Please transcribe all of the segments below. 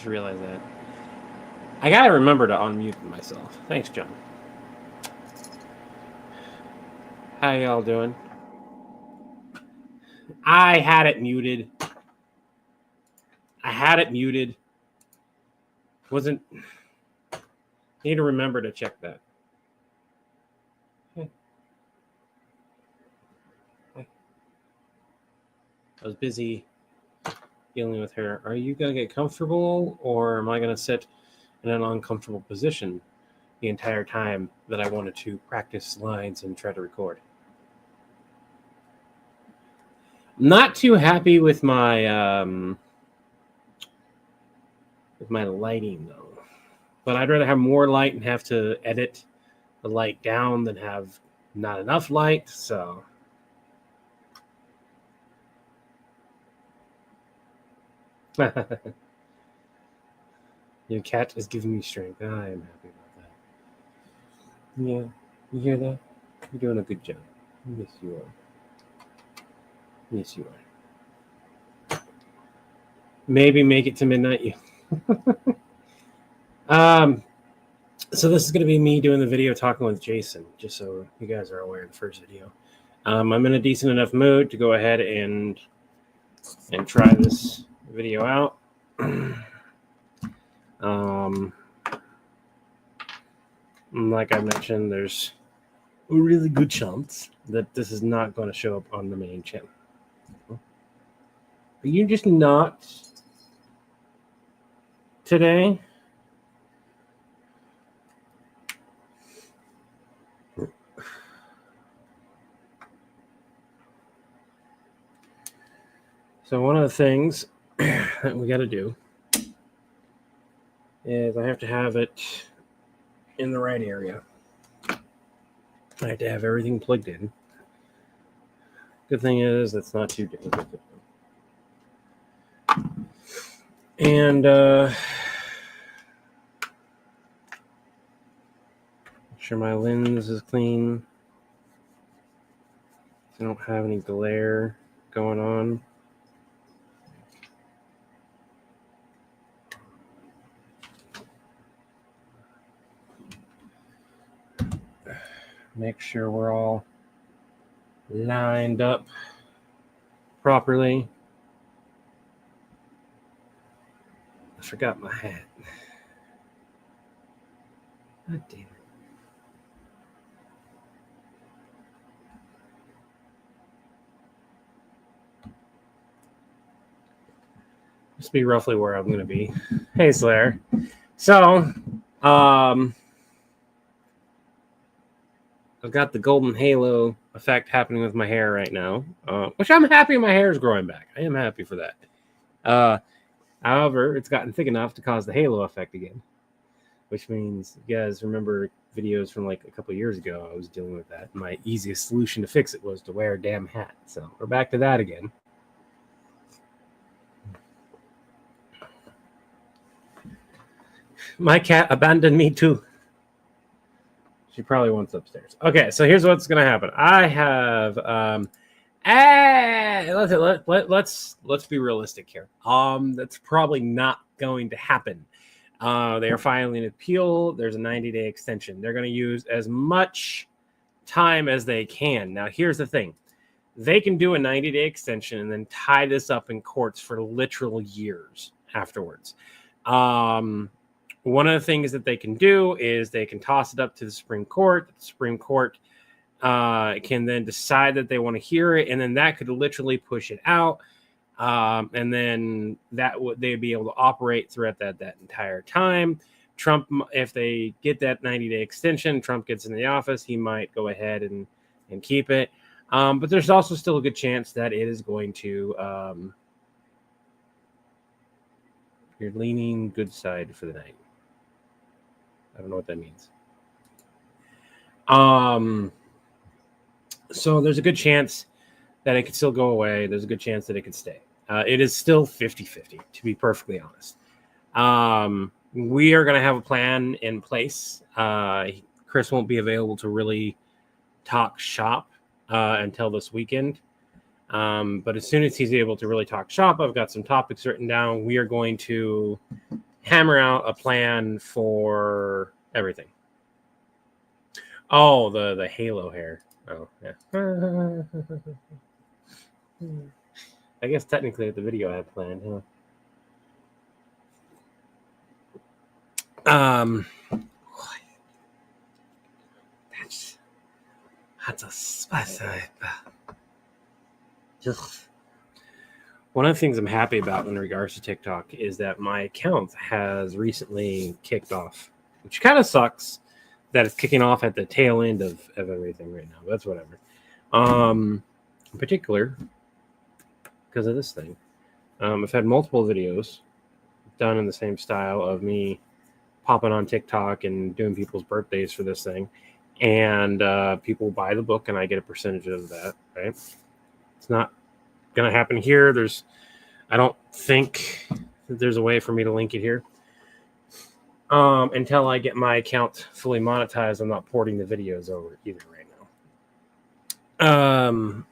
just realized that. I gotta remember to unmute myself. Thanks, John. How y'all doing? I had it muted. Wasn't. Need to remember to check that. I was busy dealing with her. Are you gonna get comfortable, or am I gonna sit in an uncomfortable position the entire time that I wanted to practice lines and try to record? Not too happy with my lighting though, but I'd rather have more light and have to edit the light down than have not enough light. So your cat is giving me strength. I am happy about that. Yeah, you hear that? You're doing a good job. Yes, you are. Yes, you are. Maybe make it to midnight. So this is going to be me doing the video talking with Jason, just so you guys are aware of the first video. I'm in a decent enough mood to go ahead and try this video out. Like I mentioned, there's a really good chance that this is not going to show up on the main channel. Are you just not today? So one of the things that we got to do is I have to have it in the right area. I have to have everything plugged in. Good thing is it's not too difficult. And make sure my lens is clean. I don't have any glare going on. Make sure we're all lined up properly. I forgot my hat. God damn it. This be roughly where I'm going to be. Hey, Slayer. So, I've got the golden halo effect happening with my hair right now, which I'm happy my hair is growing back. I am happy for that. However, it's gotten thick enough to cause the halo effect again, which means you guys remember videos from like a couple of years ago. I was dealing with that. My easiest solution to fix it was to wear a damn hat. So we're back to that again. My cat abandoned me too. She probably wants upstairs. Okay, so here's what's gonna happen. I have let's be realistic here. That's probably not going to happen. They are filing an appeal. There's a 90-day extension. They're going to use as much time as they can. Now, here's the thing. They can do a 90-day extension and then tie this up in courts for literal years afterwards. One of the things that they can do is they can toss it up to the Supreme Court. The Supreme Court can then decide that they want to hear it, and then that could literally push it out. And then they'd be able to operate throughout that entire time. Trump, if they get that 90-day extension, Trump gets into the office, he might go ahead and keep it. But there's also still a good chance that it is going to. You're leaning good side for the night. I don't know what that means. So there's a good chance that it could still go away. There's a good chance that it could stay. It is still 50-50, to be perfectly honest. We are going to have a plan in place. Chris won't be available to really talk shop until this weekend. But as soon as he's able to really talk shop, I've got some topics written down. We are going to hammer out a plan for everything. Oh, the halo hair. Oh, yeah. I guess technically the video I had planned, huh? That's a spicy. Just one of the things I'm happy about in regards to TikTok is that my account has recently kicked off, which kind of sucks that it's kicking off at the tail end of everything right now. But that's whatever. In particular, because of this thing, I've had multiple videos done in the same style of me popping on TikTok and doing people's birthdays for this thing, and people buy the book and I get a percentage of that. Right? It's not going to happen here. I don't think there's a way for me to link it here. Until I get my account fully monetized, I'm not porting the videos over either right now.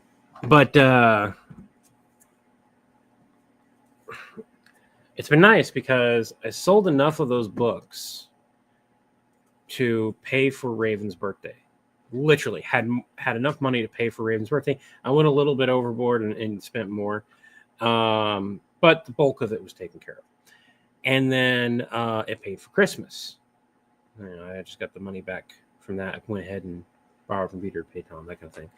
But it's been nice because I sold enough of those books to pay for Raven's birthday. Literally had enough money to pay for Raven's birthday. I went a little bit overboard and spent more, but the bulk of it was taken care of. And then it paid for Christmas. I just got the money back from that. I went ahead and borrowed from Peter, pay Tom, that kind of thing.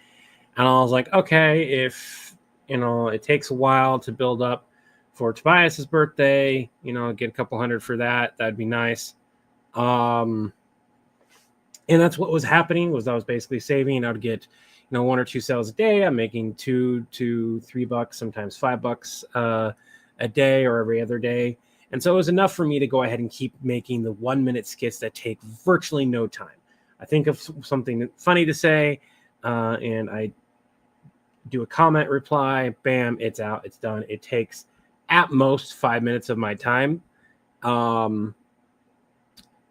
And I was like, okay, if it takes a while to build up for Tobias's birthday, get a couple hundred for that. That'd be nice. And that's what was happening. Was I was basically saving. I would get, 1 or 2 sales a day. I'm making $2 to $3, sometimes $5 a day or every other day. And so it was enough for me to go ahead and keep making the 1-minute skits that take virtually no time. I think of something funny to say, and I do a comment reply, bam, it's out, it's done. It takes at most 5 minutes of my time, and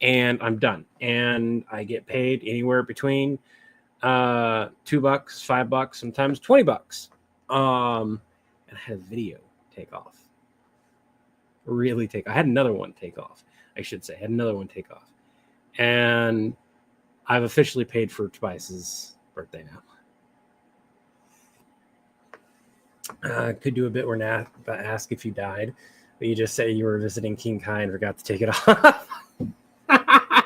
I'm done. And I get paid anywhere between $2, $5, sometimes $20. And I had a video take off. I had another one take off. I should say, and I've officially paid for Tobias's birthday now. Could do a bit where Nat ask if you died, but you just say you were visiting King Kai and forgot to take it off.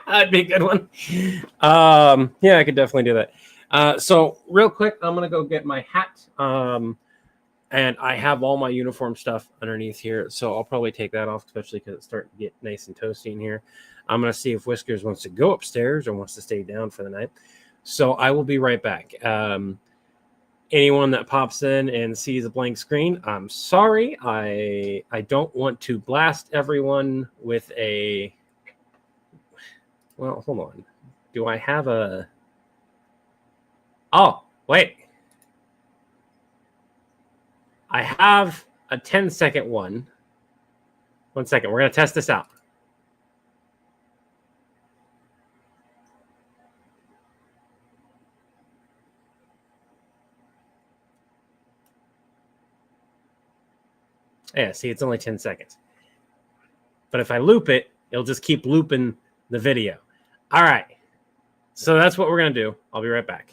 That'd be a good one. Yeah, I could definitely do that. So real quick, I'm gonna go get my hat. And I have all my uniform stuff underneath here, so I'll probably take that off, especially because it's starting to get nice and toasty in here. I'm going to see if Whiskers wants to go upstairs or wants to stay down for the night. So I will be right back. Anyone that pops in and sees a blank screen, I'm sorry. I don't want to blast everyone with a... Well, hold on. Do I have a... Oh, wait. I have a 10-second one. 1 second. We're going to test this out. Yeah, see, it's only 10 seconds. But if I loop it, it'll just keep looping the video. All right. So that's what we're going to do. I'll be right back.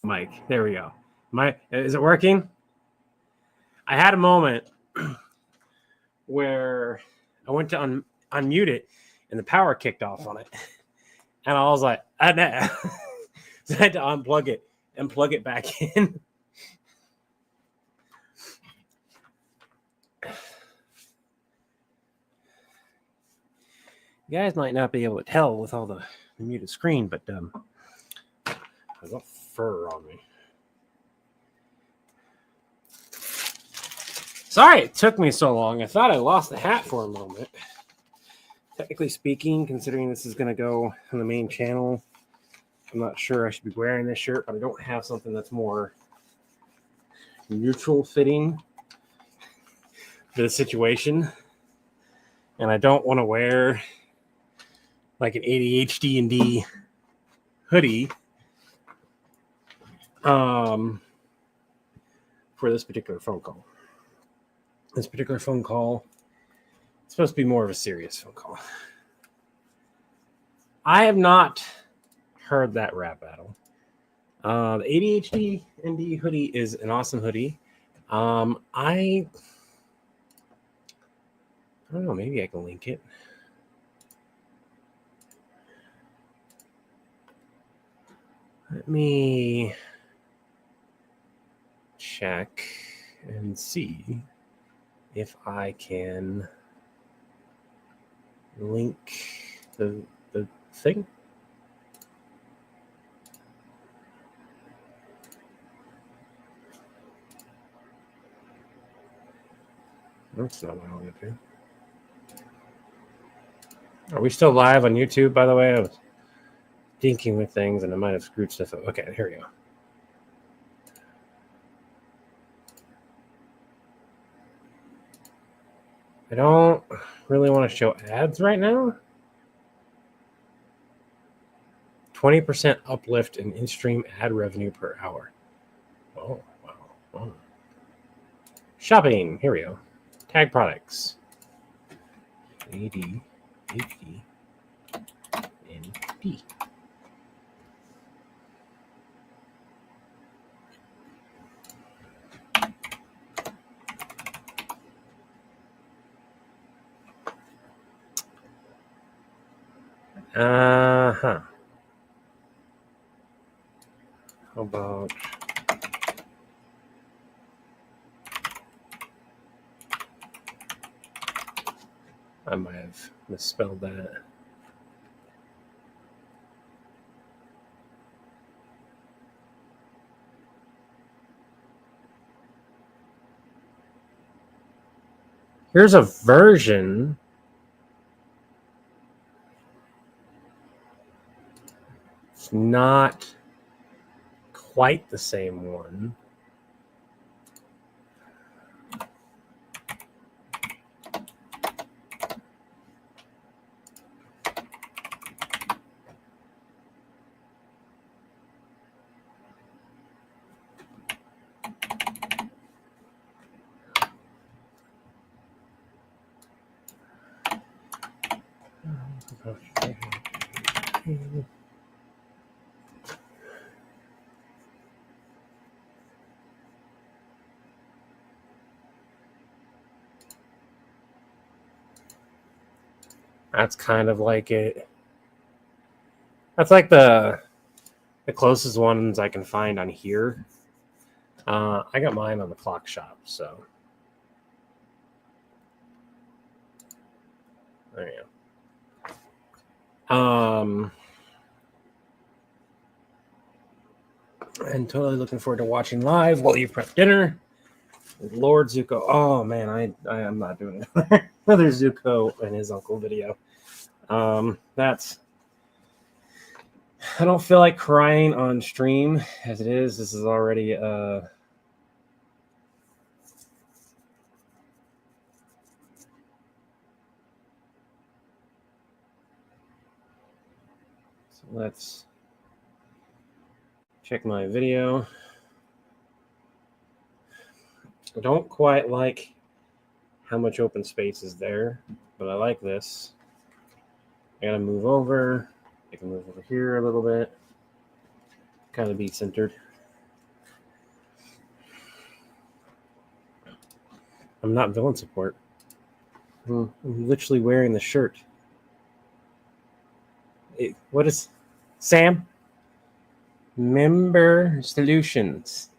Mic. There we go. Is it working? I had a moment where I went to unmute it and the power kicked off on it. And I was like, nah. So I had to unplug it and plug it back in. You guys might not be able to tell with all the muted screen, but I've got fur on me. Sorry it took me so long. I thought I lost the hat for a moment. Technically speaking, considering this is going to go on the main channel, I'm not sure I should be wearing this shirt, but I don't have something that's more neutral fitting for the situation. And I don't want to wear like an ADHD and D hoodie for this particular phone call. This particular phone call is supposed to be more of a serious phone call. I have not heard that rap battle. The ADHD and D hoodie is an awesome hoodie. I don't know, maybe I can link it. Let me check and see if I can link the thing. That's not what I want to do. Are we still live on YouTube, by the way? I was thinking with things and I might have screwed stuff up. Okay, here we go. I don't really want to show ads right now. 20% uplift in in-stream ad revenue per hour. Oh, wow. Oh. Shopping. Here we go. Tag products. ADHD and D. How about I might have misspelled that. Here's a version. It's not quite the same one. That's kind of like it. That's like the closest ones I can find on here. I got mine on the Clock Shop, so there you go. And totally looking forward to watching live while you prep dinner with Lord Zuko. Oh man, I am not doing another Zuko and his uncle video. That's. I don't feel like crying on stream as it is. This is already so let's check my video. I don't quite like how much open space is there, but I like this. I gotta move over. I can move over here a little bit. Kind of be centered. I'm not villain support. I'm literally wearing the shirt. What is Sam? Member solutions.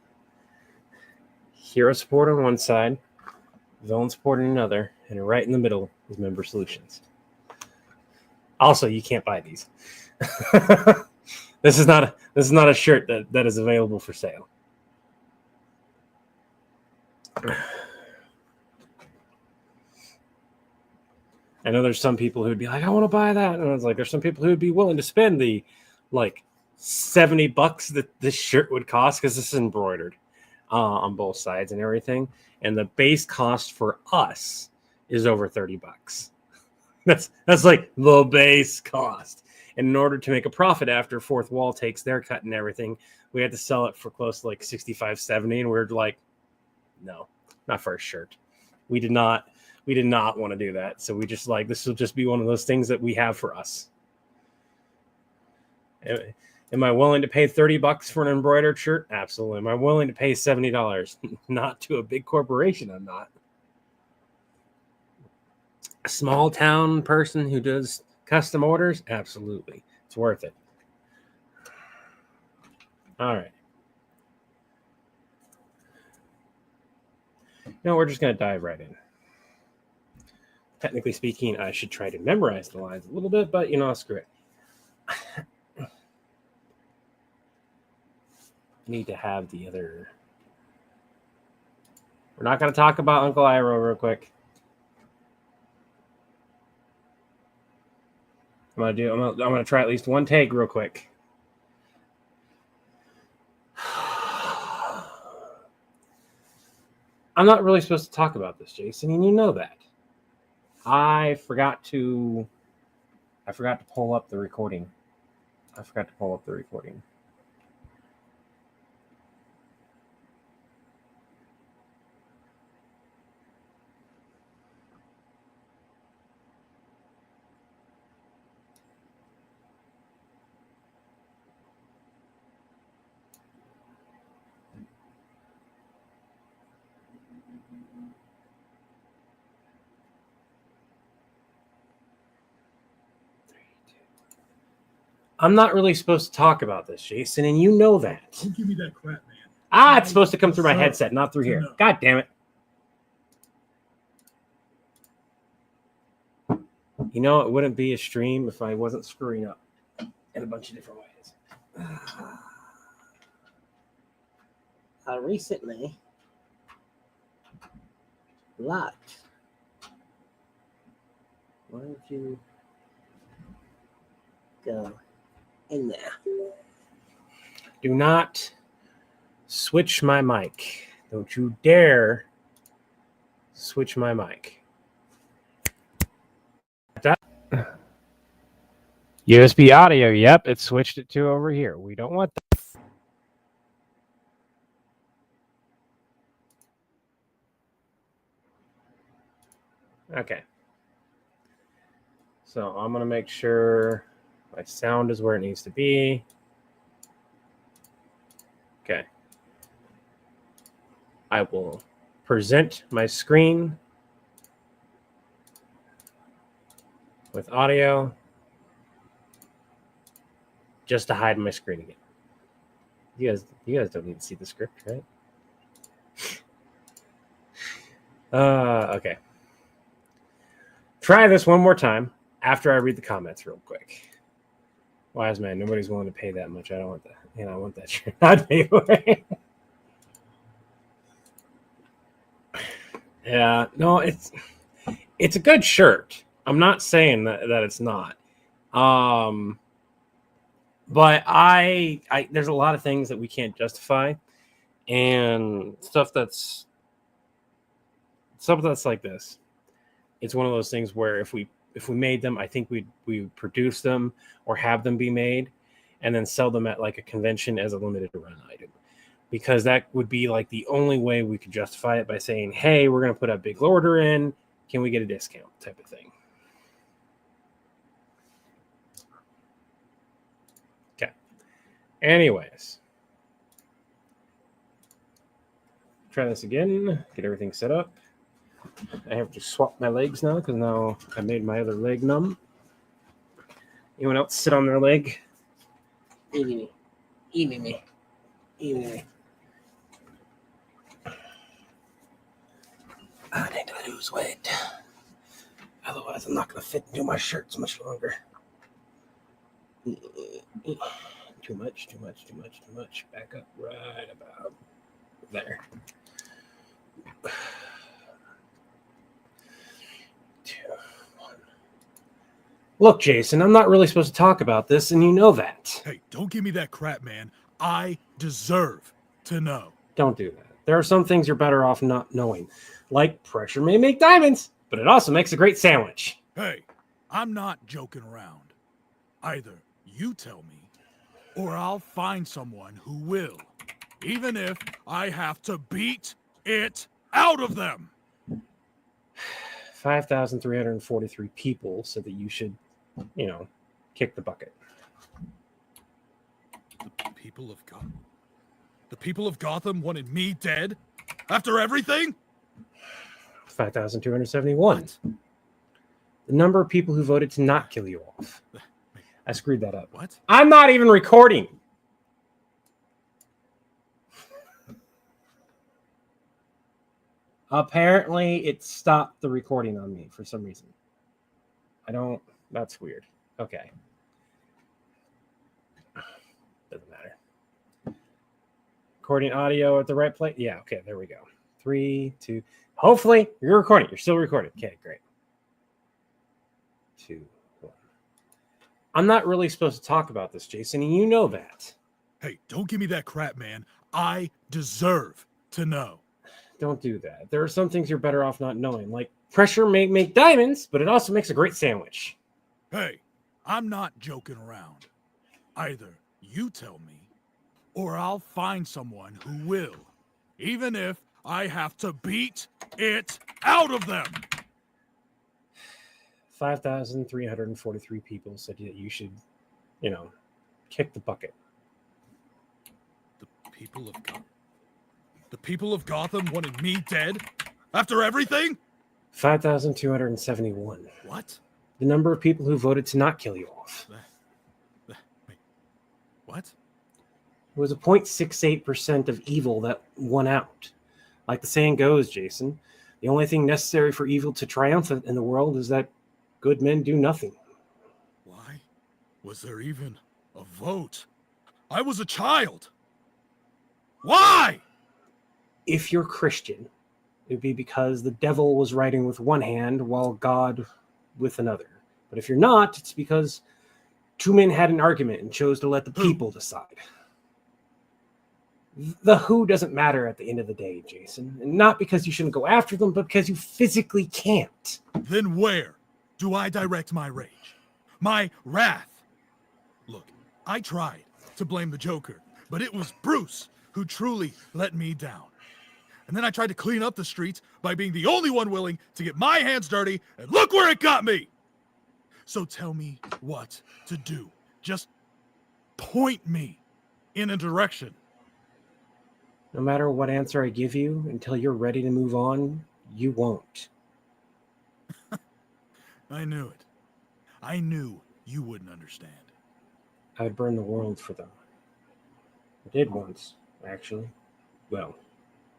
Hero support on one side, villain support on another, and right in the middle is member solutions. Also, you can't buy these. This is not a shirt that is available for sale. I know there's some people who'd be like, I want to buy that. And I was like, there's some people who'd be willing to spend the like $70 that this shirt would cost because this is embroidered on both sides and everything. And the base cost for us is over $30. That's like the base cost. And in order to make a profit after Fourth Wall takes their cut and everything, we had to sell it for close to like 65, 70. And we're like, no, not for a shirt. We did not want to do that. So we just like, this will just be one of those things that we have for us. Am I willing to pay $30 for an embroidered shirt? Absolutely. Am I willing to pay $70? Not to a big corporation. I'm not. A small town person who does custom orders? Absolutely. It's worth it. All right. No, we're just going to dive right in. Technically speaking, I should try to memorize the lines a little bit, but screw it. I need to have the other. We're not going to talk about Uncle Iroh real quick. I'm gonna try at least one take real quick. I'm not really supposed to talk about this, Jason, and you know that. I forgot to pull up the recording. I'm not really supposed to talk about this, Jason, and you know that. Don't give me that crap, man. It's supposed to come through my headset, not through here. God damn it. It wouldn't be a stream if I wasn't screwing up in a bunch of different ways. Recently locked. Why don't you go in there? Do not switch my mic. Don't you dare switch my mic. USB audio. Yep, it switched it to over here. We don't want that. Okay. So I'm going to make sure my sound is where it needs to be. Okay. I will present my screen with audio just to hide my screen again. You guys don't need to see the script, right? Okay. Try this one more time after I read the comments real quick. Wise man, nobody's willing to pay that much. I don't want that. I want that shirt. Not anyway. Yeah, no, it's a good shirt. I'm not saying that it's not. But there's a lot of things that we can't justify, and stuff that's like this. It's one of those things where if we made them, I think we would produce them or have them be made, and then sell them at like a convention as a limited run item, because that would be like the only way we could justify it, by saying, hey, we're going to put a big order in. Can we get a discount type of thing? Okay. Anyways. Try this again. Get everything set up. I have to swap my legs now because now I made my other leg numb. Anyone else sit on their leg? Eating me. I need to lose weight. Otherwise, I'm not going to fit into my shirts much longer. Too much. Back up right about there. 2, 1. Look, Jason, I'm not really supposed to talk about this, and you know that. Hey, don't give me that crap, man. I deserve to know. Don't do that. There are some things you're better off not knowing. Like pressure may make diamonds, but it also makes a great sandwich. Hey, I'm not joking around. Either you tell me, or I'll find someone who will. Even if I have to beat it out of them. 5,343 people said that you should, kick the bucket. The people of Gotham wanted me dead? After everything? 5,271. The number of people who voted to not kill you off. I screwed that up. What? I'm not even recording. Apparently, it stopped the recording on me for some reason. That's weird. Okay. Doesn't matter. Recording audio at the right place. Yeah, okay, there we go. 3, 2. Hopefully, you're recording. You're still recording. Okay, great. 2, 1. I'm not really supposed to talk about this, Jason, and you know that. Hey, don't give me that crap, man. I deserve to know. Don't do that. There are some things you're better off not knowing. Like pressure may make diamonds, but it also makes a great sandwich. Hey, I'm not joking around. Either you tell me, or I'll find someone who will. Even if I have to beat it out of them. 5,343 people said that you should, kick the bucket. The people of Gotham wanted me dead? After everything? 5,271. What? The number of people who voted to not kill you off. Wait, what? It was a 0.68% of evil that won out. Like the saying goes, Jason, the only thing necessary for evil to triumph in the world is that good men do nothing. Why was there even a vote? I was a child. Why? If you're Christian, it would be because the devil was writing with one hand while God with another. But if you're not, it's because two men had an argument and chose to let the people decide. The who doesn't matter at the end of the day, Jason. And not because you shouldn't go after them, but because you physically can't. Then where do I direct my rage? My wrath? Look, I tried to blame the Joker, but it was Bruce who truly let me down. And then I tried to clean up the streets by being the only one willing to get my hands dirty, and look where it got me! So tell me what to do. Just point me in a direction. No matter what answer I give you, until you're ready to move on, you won't. I knew it. I knew you wouldn't understand. I would burn the world for them. I did once, actually. Well,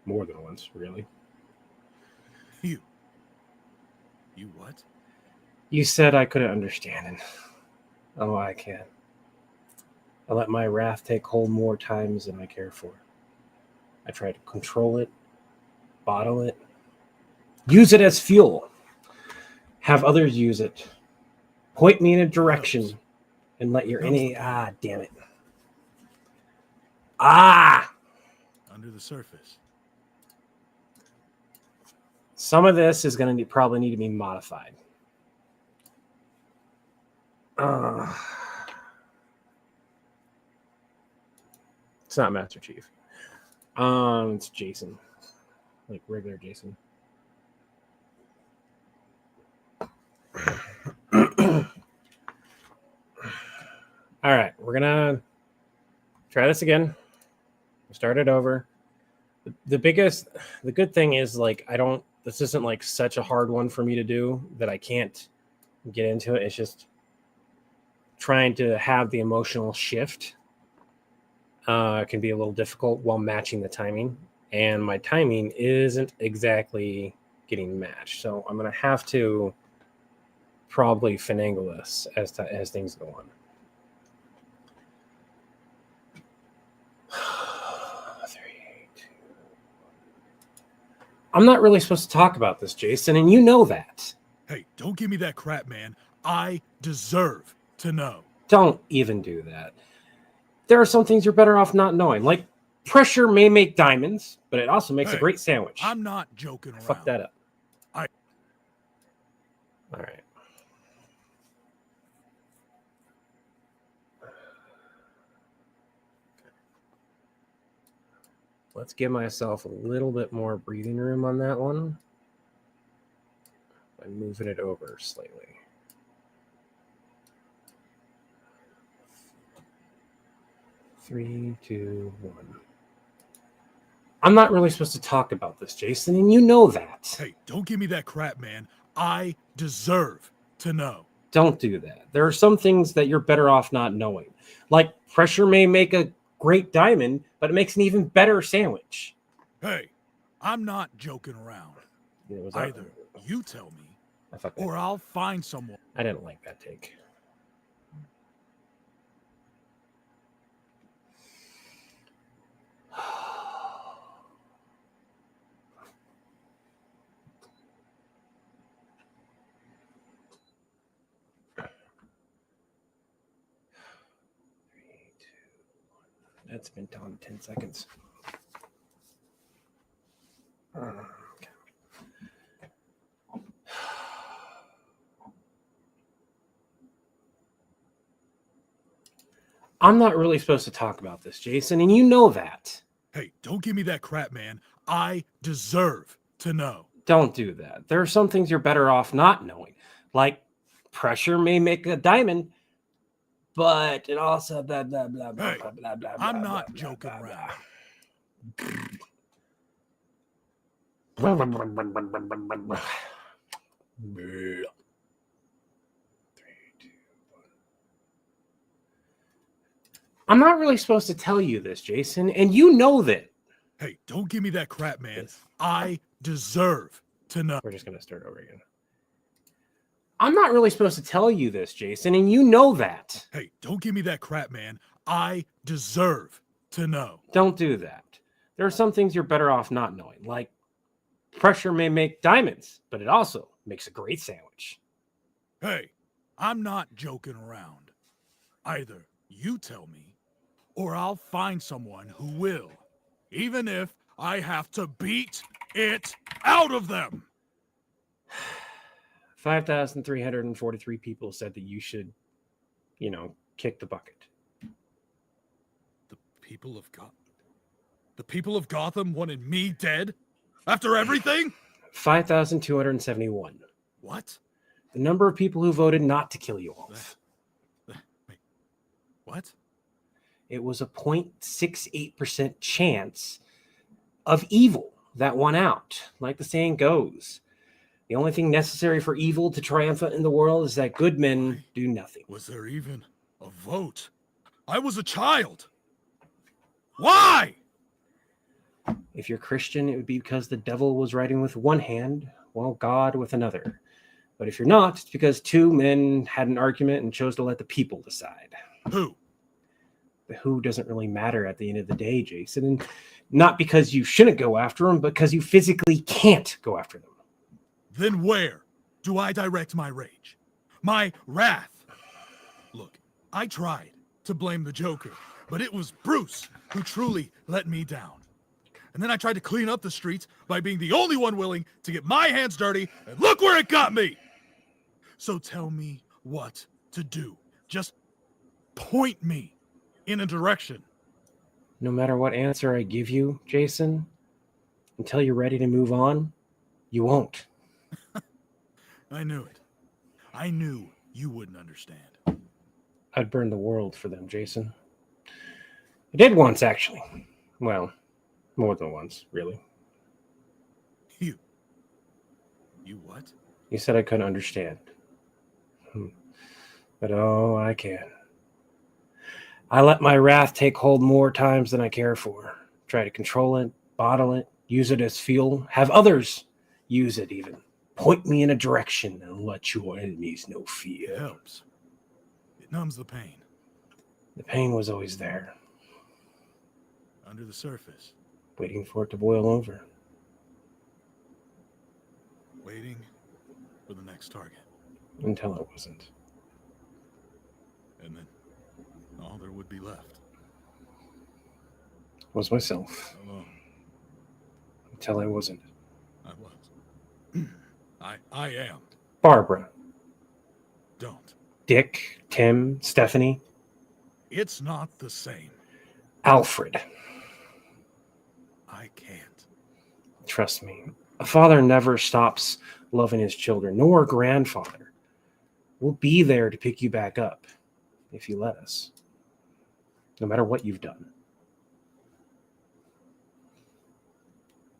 more than once, really. You what? You said I couldn't understand, and oh, I can. I let my wrath take hold more times than I care for. I try to control it, bottle it, use it as fuel, have others use it, point me in a direction, and let your damn it. Under the surface. Some of this is going to probably need to be modified. It's not Master Chief. It's Jason. Like regular Jason. All right, we're gonna try this again. Start it over. The good thing is, like, I don't this isn't like such a hard one for me to do that I can't get into it. It's just trying to have the emotional shift can be a little difficult while matching the timing. And my timing isn't exactly getting matched. So I'm going to have to probably finagle this as things go on. I'm not really supposed to talk about this, Jason, and you know that. Hey, don't give me that crap, man. I deserve to know. Don't even do that. There are some things you're better off not knowing. Like, pressure may make diamonds, but it also makes a great sandwich. I'm not joking around. Fuck that up. All right. Let's give myself a little bit more breathing room on that one by moving it over slightly. Three, two, one. I'm not really supposed to talk about this, Jason, and you know that. Hey, don't give me that crap, man. I deserve to know. Don't do that. There are some things that you're better off not knowing. Like, pressure may make a great diamond, but it makes an even better sandwich. Hey, I'm not joking around. Either you tell me, or I'll find someone. I didn't like that take. That's been done 10 seconds. Okay. I'm not really supposed to talk about this, Jason, and you know that. Hey, don't give me that crap, man. I deserve to know. Don't do that. There are some things you're better off not knowing. Like, pressure may make a diamond, but it also blah, blah, blah, blah, Hey, blah, blah, blah, I'm blah, not blah, joking blah, around. blah. I'm not really supposed to tell you this, Jason, and you know that. Hey, don't give me that crap, man. I deserve to know. We're just going to start over again. I'm not really supposed to tell you this, Jason, and you know that. Hey, don't give me that crap, man. I deserve to know. Don't do that. There are some things you're better off not knowing. Like, pressure may make diamonds, but it also makes a great sandwich. Hey, I'm not joking around. Either you tell me, or I'll find someone who will. Even if I have to beat it out of them. 5,343 people said that you should, kick the bucket. The people of Gotham wanted me dead? After everything? 5,271. What? The number of people who voted not to kill you off. Wait. What? It was a 0.68% chance of evil that won out. Like the saying goes, the only thing necessary for evil to triumph in the world is that good men do nothing. Was there even a vote? I was a child. Why? If you're Christian, it would be because the devil was writing with one hand, while God with another. But if you're not, it's because two men had an argument and chose to let the people decide. Who? The who doesn't really matter at the end of the day, Jason. And not because you shouldn't go after them, but because you physically can't go after them. Then where do I direct my rage? My wrath? Look, I tried to blame the Joker, but it was Bruce who truly let me down. And then I tried to clean up the streets by being the only one willing to get my hands dirty, and look where it got me! So tell me what to do. Just point me in a direction. No matter what answer I give you, Jason, until you're ready to move on, you won't. I knew it. I knew you wouldn't understand. I'd burn the world for them, Jason. I did once, actually. Well, more than once, really. You what? You said I couldn't understand. But oh, I can. I let my wrath take hold more times than I care for. Try to control it, bottle it, use it as fuel, have others use it even. Point me in a direction and let your enemies know fear. It helps. It numbs the pain. The pain was always there, Under the surface. waiting for it to boil over. Waiting for the next target. Until it wasn't. And then all there would be left Was myself. alone. Until I wasn't. I was. I am. Barbara, Don't. Dick, Tim, Stephanie, It's not the same. Alfred. I can't. Trust me. A father never stops loving his children, nor a grandfather. We'll be there to pick you back up if you let us. No matter what you've done.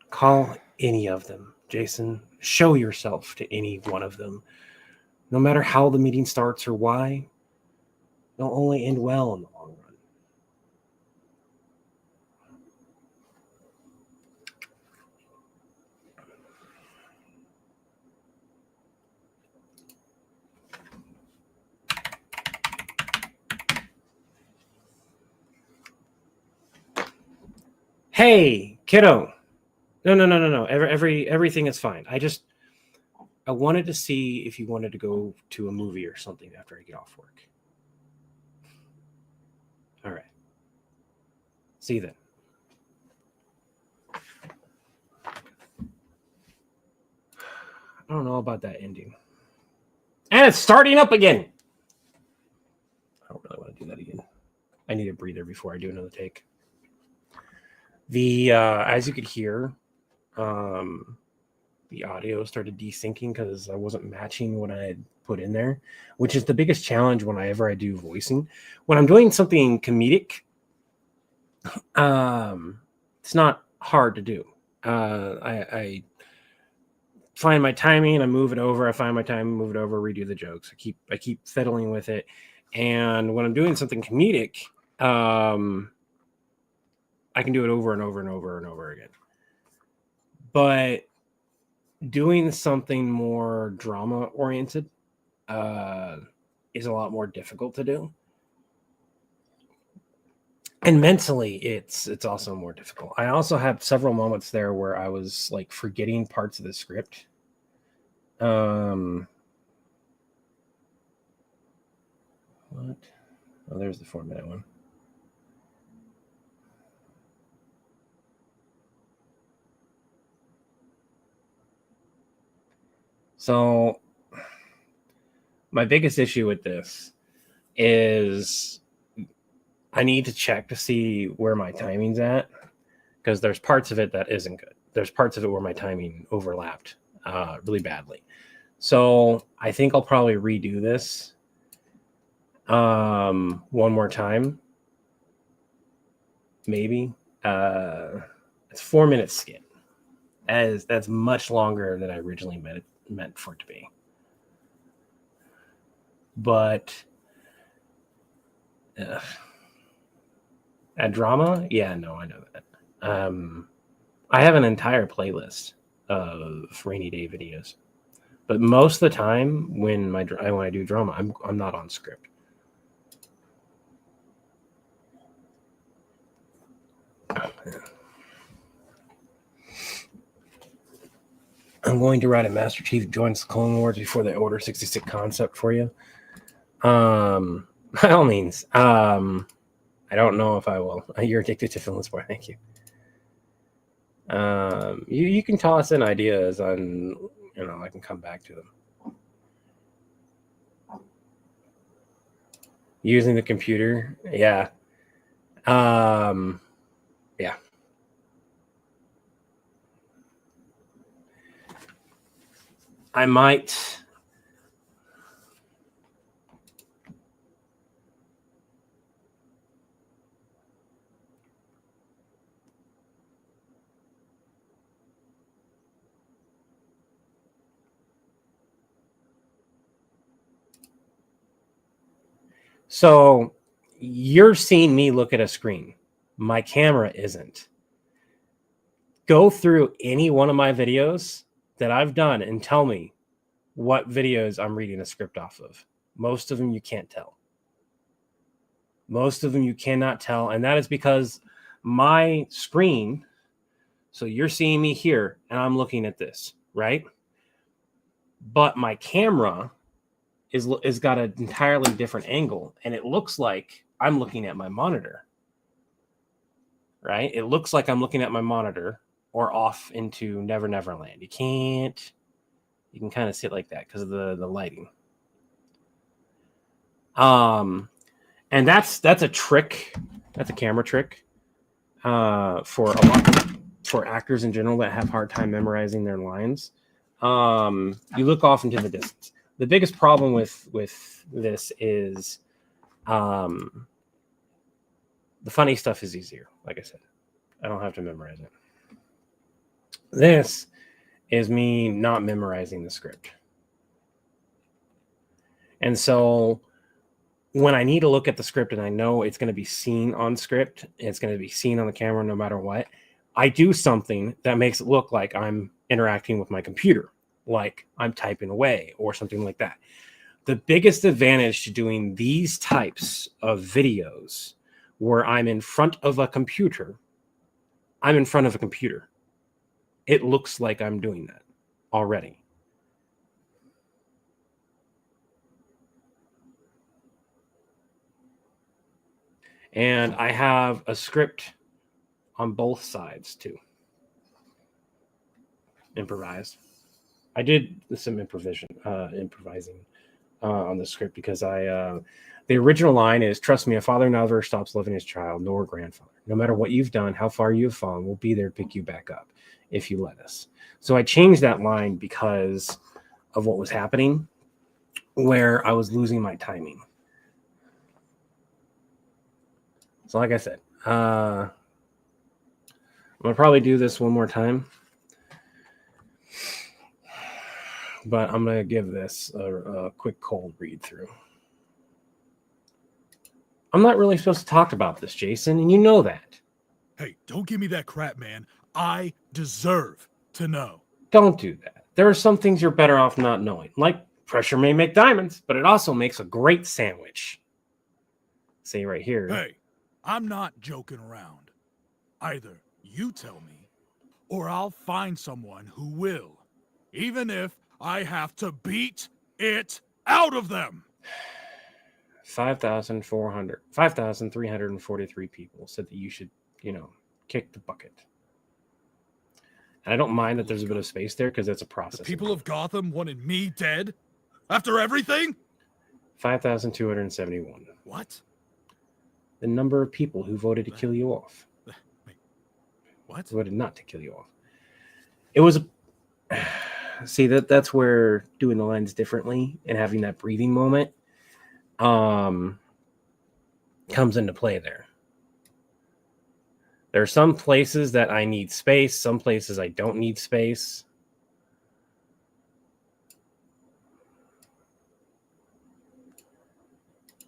Call any of them, Jason. Show yourself to any one of them. No matter how the meeting starts or why, it'll only end well in the long run. Hey, kiddo. No. Everything is fine. I wanted to see if you wanted to go to a movie or something after I get off work. All right. See you then. I don't know about that ending. And it's starting up again. I don't really want to do that again. I need a breather before I do another take. The as you could hear, the audio started desyncing because I wasn't matching what I had put in there, which is the biggest challenge whenever I do voicing. When I'm doing something comedic, it's not hard to do. I find my timing, I move it over. I find my time, move it over, redo the jokes. I keep fiddling with it. And when I'm doing something comedic, I can do it over and over and over and over again. But doing something more drama oriented is a lot more difficult to do. And mentally, it's also more difficult. I also have several moments there where I was like forgetting parts of the script. What? Oh, there's the 4-minute one. So my biggest issue with this is I need to check to see where my timing's at, because there's parts of it that isn't good. There's parts of it where my timing overlapped really badly. So I think I'll probably redo this one more time. Maybe. It's 4-minute skit. That's much longer than I originally meant for it to be. But a drama? Yeah, no, I know that. I have an entire playlist of rainy day videos, but most of the time when I do drama, I'm not on script. I'm going to write a Master Chief joins the Clone Wars before they Order 66 concept for you. By all means. I don't know if I will. You're addicted to film sport. Thank you. You can toss in ideas on, I can come back to them. Using the computer. Yeah. Yeah. I might. So you're seeing me look at a screen. My camera isn't. Go through any one of my videos that I've done and tell me what videos I'm reading a script off of. Most of them you can't tell. Most of them you cannot tell. And that is because my screen, so you're seeing me here and I'm looking at this, right? But my camera is got an entirely different angle, and it looks like I'm looking at my monitor, right? It looks like I'm looking at my monitor or off into Never Never Land. You can kind of see it like that because of the lighting. And that's a trick. That's a camera trick for actors in general that have hard time memorizing their lines. You look off into the distance. The biggest problem with this is the funny stuff is easier. Like I said, I don't have to memorize it. This is me not memorizing the script. And so when I need to look at the script and I know it's going to be seen on script, it's going to be seen on the camera no matter what, I do something that makes it look like I'm interacting with my computer, like I'm typing away or something like that. The biggest advantage to doing these types of videos where I'm in front of a computer, it looks like I'm doing that already. And I have a script on both sides too. Improvised. I did some improvising on the script because the original line is, "Trust me, a father never stops loving his child, nor a grandfather. No matter what you've done, how far you have fallen, we'll be there to pick you back up if you let us." So I changed that line because of what was happening, where I was losing my timing. So like I said, I'm going to probably do this one more time. But I'm going to give this a quick cold read through. I'm not really supposed to talk about this, Jason, and you know that. Hey, don't give me that crap, man. I deserve to know. Don't do that. There are some things you're better off not knowing. Like, pressure may make diamonds, but it also makes a great sandwich. See right here. Hey, I'm not joking around. Either you tell me, or I'll find someone who will. Even if I have to beat it out of them. 5,343 people said that you should, kick the bucket. And I don't mind that there's a bit of space there because that's a process. The people of Gotham wanted me dead? After everything? 5,271. What? The number of people who voted to kill you off. Wait, what? Voted not to kill you off. It was see that's where doing the lines differently and having that breathing moment comes into play there. There are some places that I need space, some places I don't need space.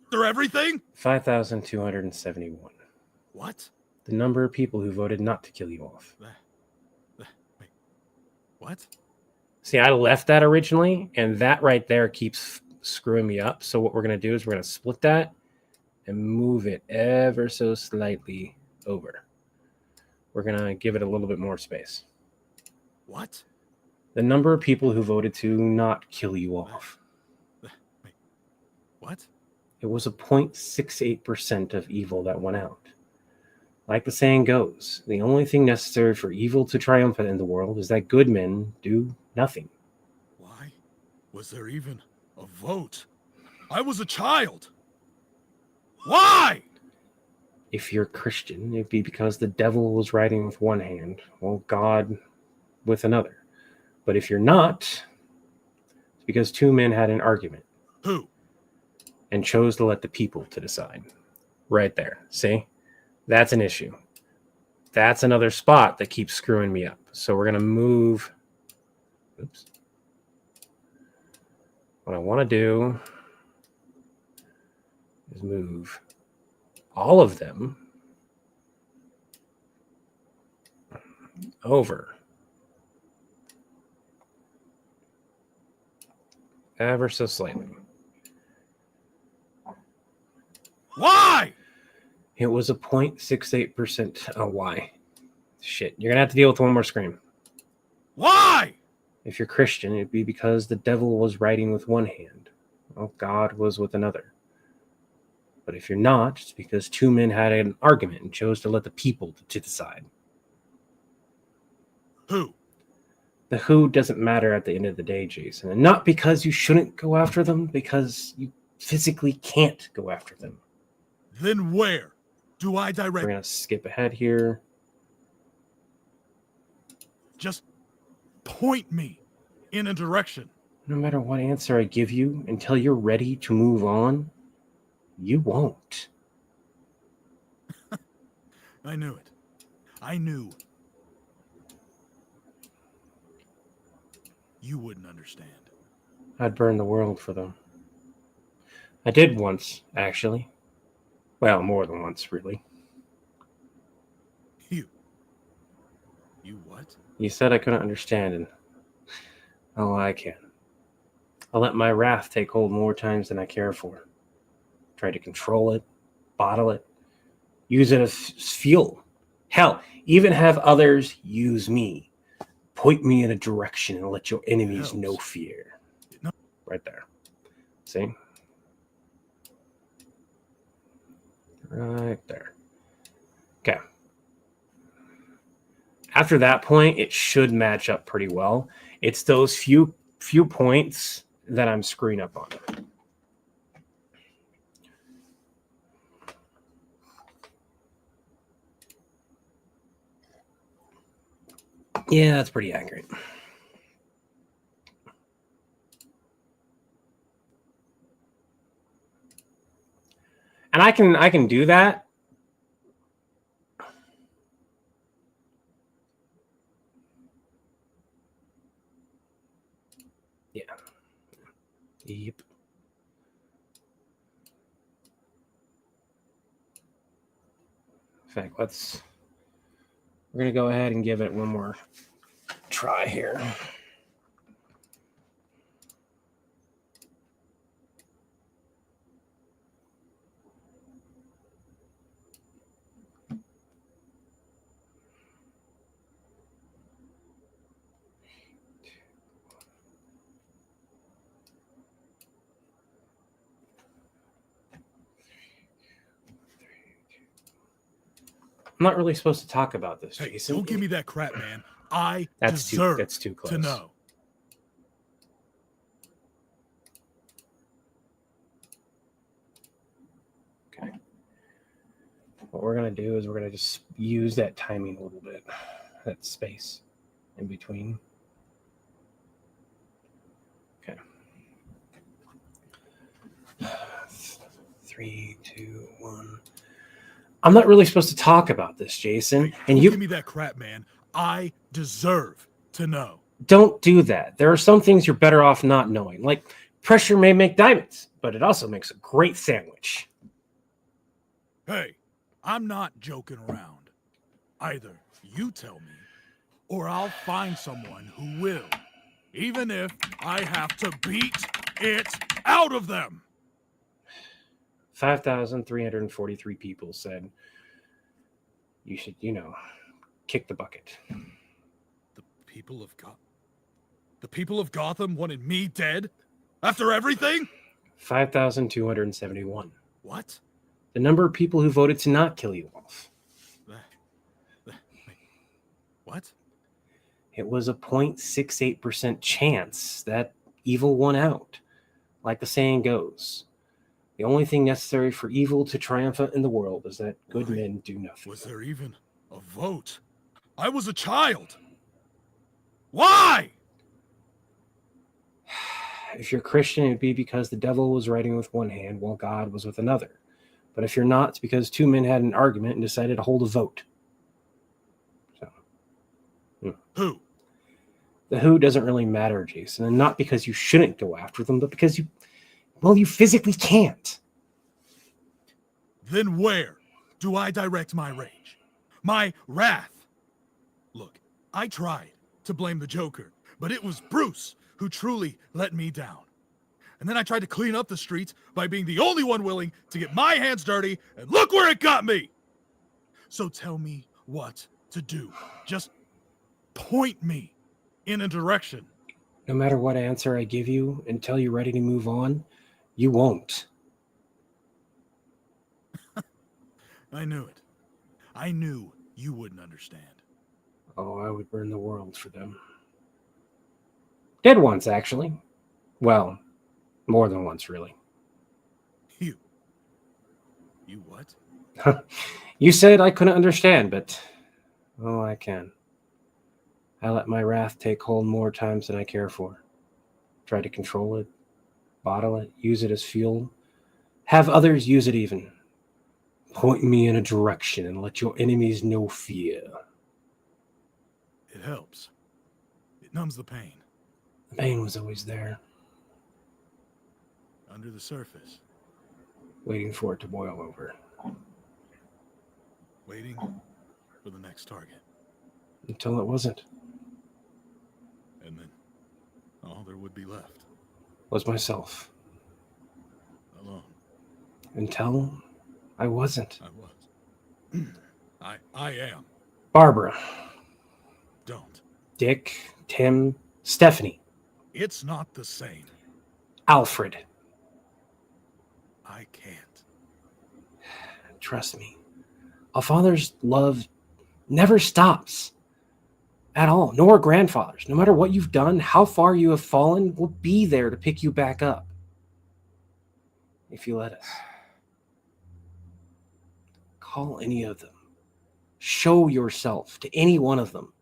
After everything? 5,271. What? The number of people who voted not to kill you off. Wait, what? See, I left that originally, and that right there keeps screwing me up. So what we're going to do is we're going to split that and move it ever so slightly over. We're going to give it a little bit more space. What? The number of people who voted to not kill you off. Wait, what? It was a 0.68% of evil that went out. Like the saying goes, the only thing necessary for evil to triumph in the world is that good men do nothing. Why was there even a vote? I was a child. Why? If you're Christian, it'd be because the devil was writing with one hand, while God with another. But if you're not, it's because two men had an argument. Who? And chose to let the people to decide. Right there. See? That's an issue. That's another spot that keeps screwing me up. So we're going to move. Oops. What I want to do is move all of them over ever so slightly. Why? It was a 0.68%. Oh, why? Shit. You're going to have to deal with one more scream. Why? If you're Christian, it'd be because the devil was writing with one hand, while God was with another. But if you're not, it's because two men had an argument and chose to let the people to decide. Who? The who doesn't matter at the end of the day, Jason. And not because you shouldn't go after them, because you physically can't go after them. Then where do I direct? We're going to skip ahead here. Just point me in a direction. No matter what answer I give you, until you're ready to move on, you won't. I knew it. I knew. You wouldn't understand. I'd burn the world for them. I did once, actually. Well, more than once, really. You what? You said I couldn't understand, and oh, I can. I let my wrath take hold more times than I care for. Try to control it, bottle it, use it as fuel. Hell, even have others use me. Point me in a direction and let your enemies know fear. No. Right there. See? Right there. Okay. After that point, it should match up pretty well. It's those few points that I'm screwing up on. Yeah, that's pretty accurate. And I can do that. Yeah. Yep. In fact, we're going to go ahead and give it one more try here. I'm not really supposed to talk about this, Hey, Jason. don't give me that crap, man. I That's deserve too close to know. Okay. What we're going to do is we're going to just use that timing a little bit, that space in between. Okay. 3, 2, 1. I'm not really supposed to talk about this, Jason. Hey, and don't you give me that crap, man. I deserve to know. Don't do that. There are some things you're better off not knowing. Like pressure may make diamonds, but it also makes a great sandwich. Hey, I'm not joking around. Either you tell me, or I'll find someone who will, even if I have to beat it out of them. 5,343 people said you should, kick the bucket. The people of Gotham wanted me dead? After everything? 5,271. What? The number of people who voted to not kill you off. What? It was a 0.68% chance that evil won out. Like the saying goes, the only thing necessary for evil to triumph in the world is that good men do nothing. Was there even a vote? I was a child. Why? If you're Christian, it'd be because the devil was writing with one hand while God was with another. But if you're not, it's because two men had an argument and decided to hold a vote. So, Who? The who doesn't really matter, Jason, and not because you shouldn't go after them, but because you physically can't. Then where do I direct my rage? My wrath? Look, I tried to blame the Joker, but it was Bruce who truly let me down. And then I tried to clean up the streets by being the only one willing to get my hands dirty, and look where it got me! So tell me what to do. Just point me in a direction. No matter what answer I give you until you're ready to move on, you won't. I knew it. I knew you wouldn't understand. Oh, I would burn the world for them. Did once, actually. Well, more than once, really. You what? You said I couldn't understand, but oh, I can. I let my wrath take hold more times than I care for. Try to control it, bottle it, use it as fuel. Have others use it even. Point me in a direction and let your enemies know fear. It helps. It numbs the pain. The pain was always there, Under the surface. waiting for it to boil over. Waiting for the next target. Until it wasn't. And then all there would be left. Was myself. Alone. Until I wasn't. I was. I am. Barbara. Don't. Dick. Tim. Stephanie. It's not the same. Alfred. I can't. Trust me. A father's love never stops. At all. Nor a grandfather's. No matter what you've done, how far you have fallen, we'll be there to pick you back up. If you let us. Call any of them. Show yourself to any one of them.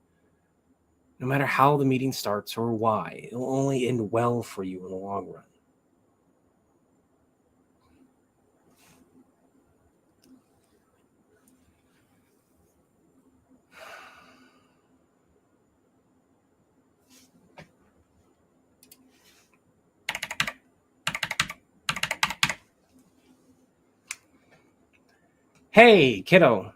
No matter how the meeting starts or why, it'll only end well for you in the long run. Hey, kiddo.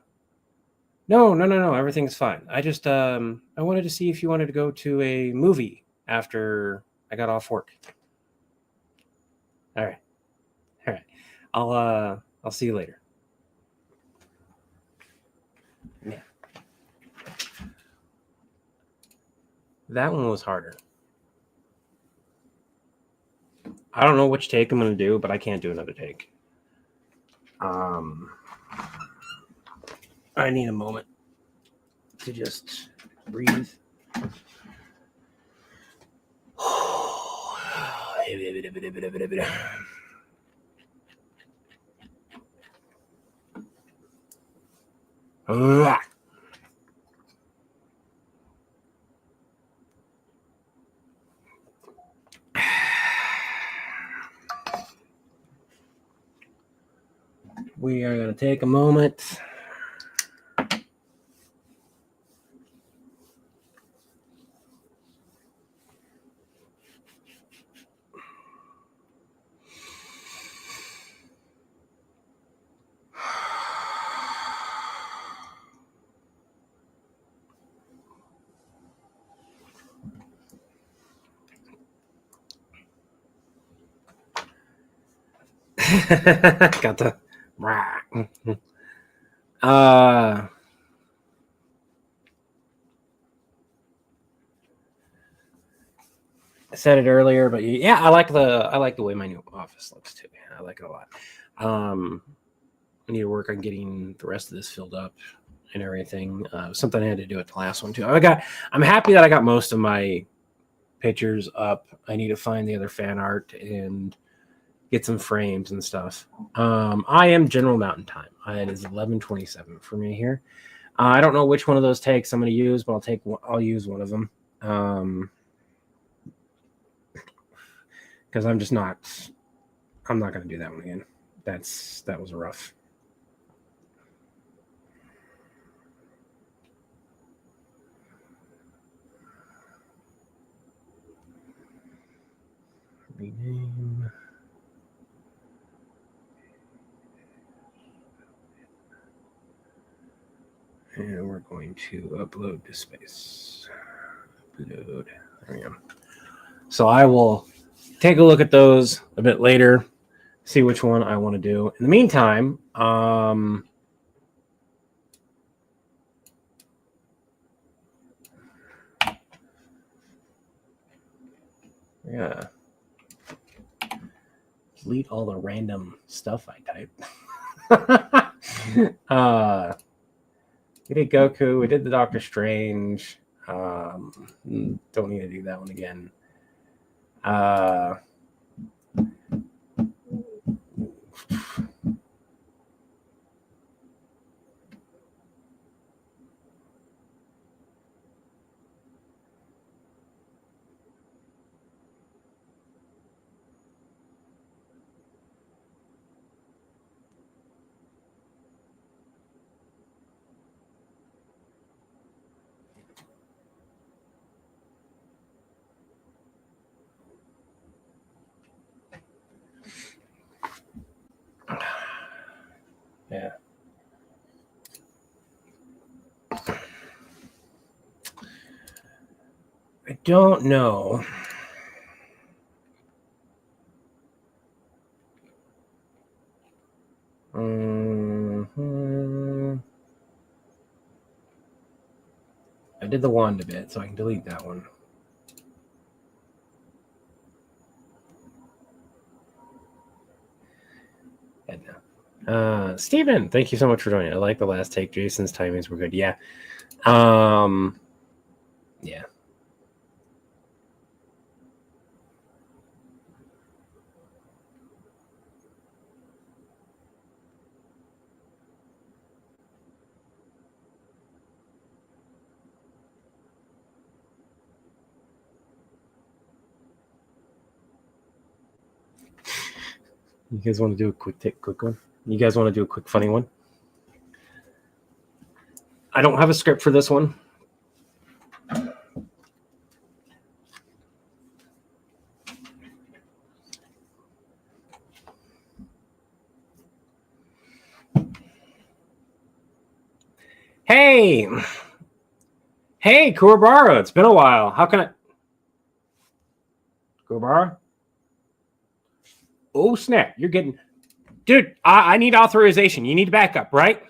No. Everything's fine. I just I wanted to see if you wanted to go to a movie after I got off work. All right. I'll see you later. Yeah. That one was harder. I don't know which take I'm going to do, but I can't do another take. I need a moment to just breathe. We are going to take a moment. Got the I said it earlier, but yeah, I like the way my new office looks too. I like it a lot. I need to work on getting the rest of this filled up and everything. Something I had to do at the last one too. I'm happy that I got most of my pictures up. I need to find the other fan art and get some frames and stuff. I am General Mountain Time. It is 11:27 for me here. I don't know which one of those takes I'm going to use, but I'll use one of them. Because I'm not going to do that one again. That was rough. Rename. And we're going to upload to space. Upload. There we go. So I will take a look at those a bit later, see which one I want to do. In the meantime, yeah, delete all the random stuff I typed. We did Goku. We did the Doctor Strange. Don't need to do that one again. Yeah. I don't know. I did the wand bit, so I can delete that one. Steven, thank you so much for joining. I like the last take. Jason's timings were good. Yeah. Yeah. You guys want to do a quick one? You guys want to do a quick funny one? I don't have a script for this one. Hey, Kurabara, it's been a while. How can I? Kurabara? Oh snap! You're getting, dude. I need authorization. You need backup, right?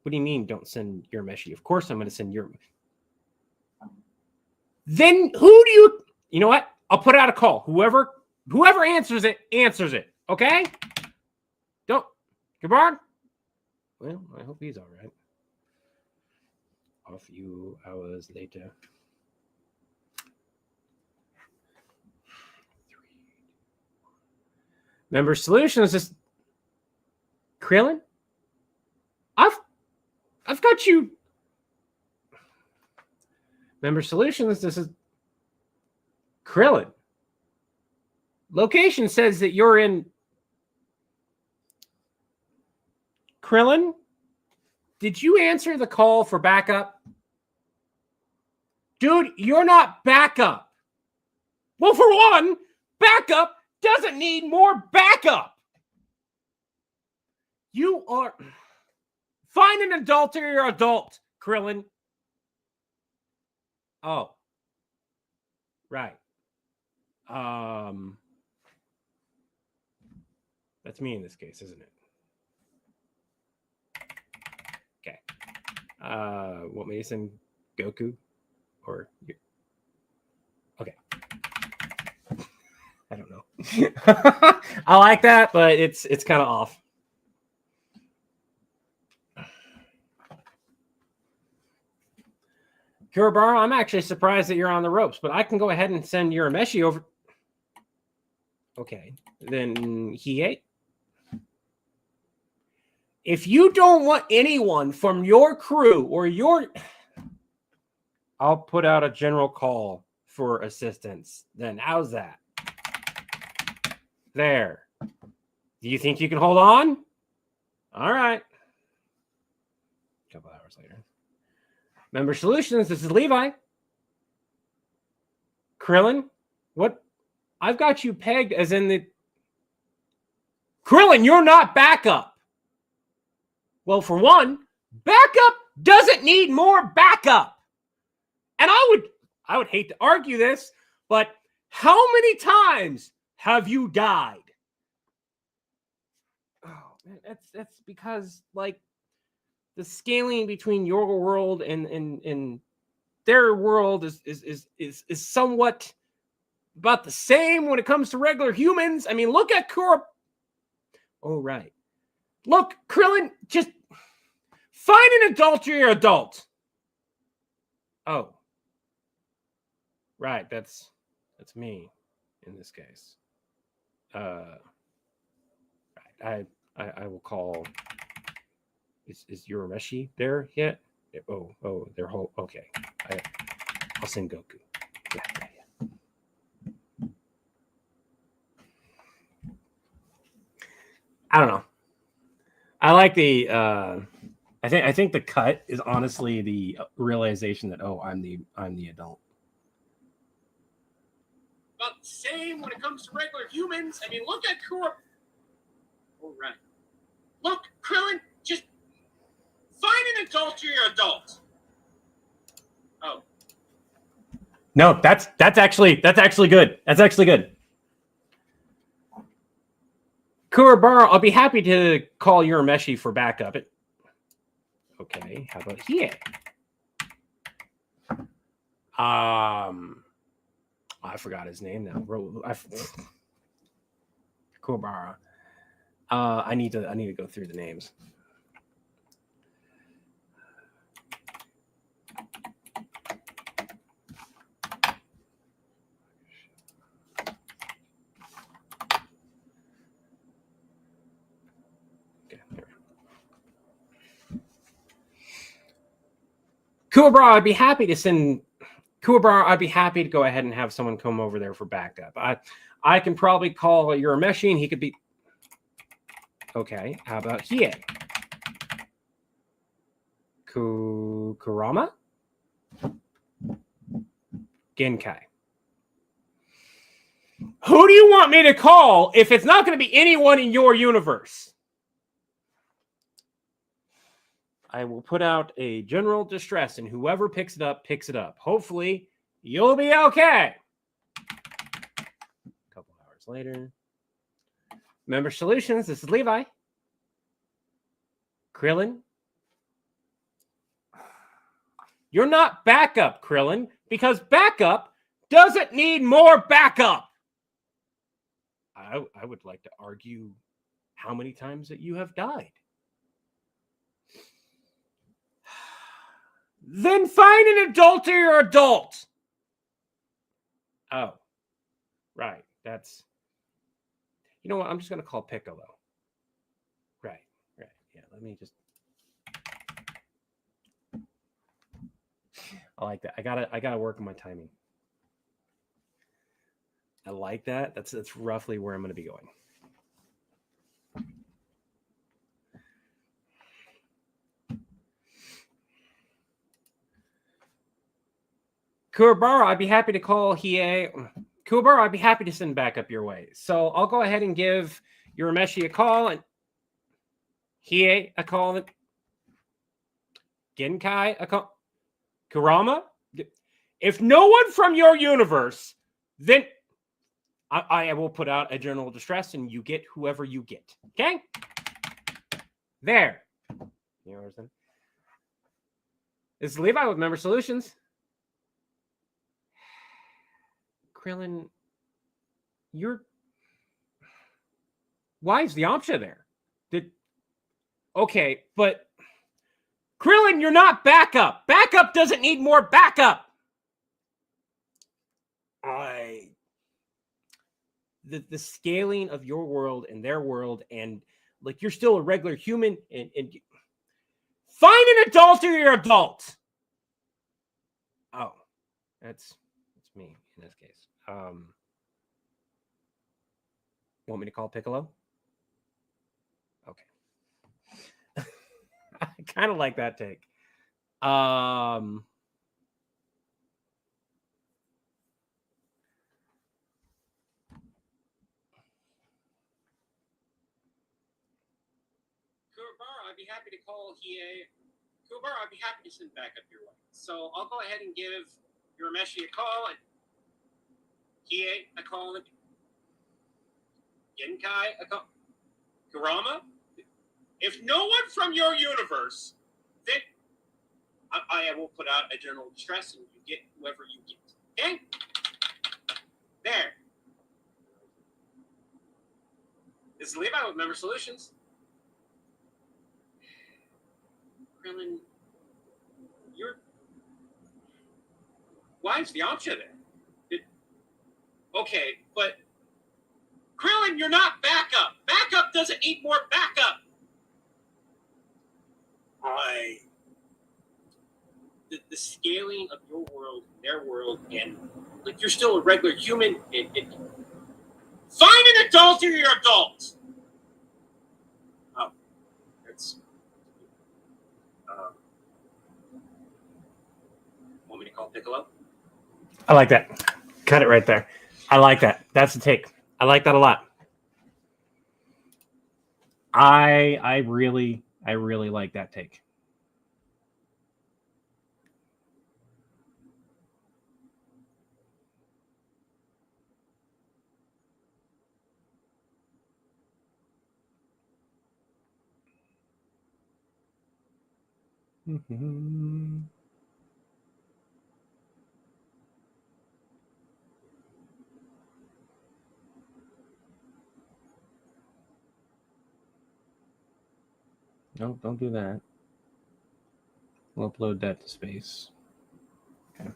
What do you mean? Don't send your Meshi? Of course I'm going to send your. Then who do you? You know what? I'll put out a call. Whoever answers it. Okay? Don't. Goodbye. Well, I hope he's all right. A few hours later. Member Solutions is Krillin. I've got you. Member Solutions. This is Krillin. Location says that you're in Krillin. Did you answer the call for backup? Dude, you're not backup. Well, for one, backup doesn't need more backup. You are... Find an adult or you're adult, Krillin. Oh. Right. That's me in this case, isn't it? Okay. Want me to send Goku? Or... Okay. I don't know. I like that, but it's kind of off. Kurabara, I'm actually surprised that you're on the ropes, but I can go ahead and send Urameshi over. Okay, then Hiei. If you don't want anyone from your crew or your... I'll put out a general call for assistance. Then how's that? There. Do you think you can hold on? All right. A couple hours later. Member Solutions, this is Levi. Krillin, what? I've got you pegged as in the... Krillin, you're not backup. Well, for one, backup doesn't need more backup. And I would hate to argue this, but how many times have you died? Oh man, that's because like the scaling between your world and their world is somewhat about the same when it comes to regular humans. I mean, look at Kura. Oh, right. Look, Krillin, just find an adult or you're adult. Oh. Right, that's me in this case. Right, I will call. Is Urameshi there yet? Oh, they're whole. Okay, I'll send Goku. Yeah. I don't know. I like the. I think the cut is honestly the realization that I'm the adult. About the same when it comes to regular humans. I mean, look at Kura. All right. Look, Krillin, just find an adult or you're adult. Oh. No, that's actually good. That's actually good. Kurabara, I'll be happy to call Urameshi for backup. Okay, how about here? I forgot his name now. Kurabara. I need to go through the names. Kuwabara, I'd be happy to send Kuwabara. I'd be happy to go ahead and have someone come over there for backup. I can probably call Urameshi and he could be. Okay, how about Hiei? Kurama? Genkai. Who do you want me to call if it's not going to be anyone in your universe? I will put out a general distress, and whoever picks it up, picks it up. Hopefully, you'll be okay. A couple hours later. Member Solutions, this is Levi. Krillin. You're not backup, Krillin, because backup doesn't need more backup. I would like to argue how many times that you have died. Then find an adult or you're adult. Oh, right. That's, you know what? I'm just going to call Piccolo. Right. Yeah, let me just. I like that. I gotta work on my timing. I like that. That's roughly where I'm going to be going. Kuwabara, I'd be happy to call Hiei. Kuwabara, I'd be happy to send back up your way. So I'll go ahead and give Urameshi a call and Hiei a call. Genkai a call. Kurama? If no one from your universe, then I will put out a general distress and you get whoever you get. Okay? There. You understand? This is Levi with Member Solutions. Krillin, why is the option there? Okay, but Krillin, you're not backup. Backup doesn't need more backup. The scaling of your world and their world, and like you're still a regular human, and find an adult or you're adult. Oh, that's me in this case. Want me to call Piccolo? Okay. I kind of like that take. I'd be happy to call Hiei. Kubar, I'd be happy to send back up your way. So I'll go ahead and give Urameshi a call and Hiei a call and Genkai a call. Kurama, if no one from your universe, then I will put out a general distress and you get whoever you get. Okay? There. This is Levi with Member Solutions. Krillin, your wife's Yamcha there. Okay, but Krillin, you're not backup. Backup doesn't need more backup. The scaling of your world, their world, and like you're still a regular human. Find an adult or you're adult. Oh, that's. Want me to call Piccolo? I like that. Cut it right there. I like that. That's the take. I like that a lot. I really like that take. No, don't do that. We'll upload that to space. Okay.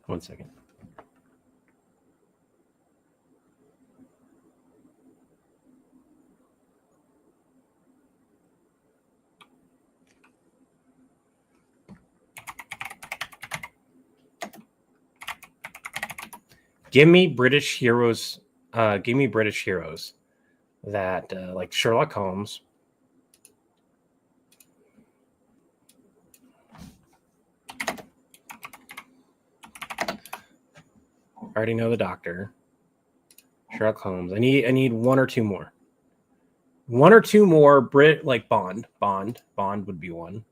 One second. Give me British heroes. Give me British heroes that like Sherlock Holmes. I already know the Doctor. Sherlock Holmes. I need one or two more. One or two more Brit like Bond. Bond would be one.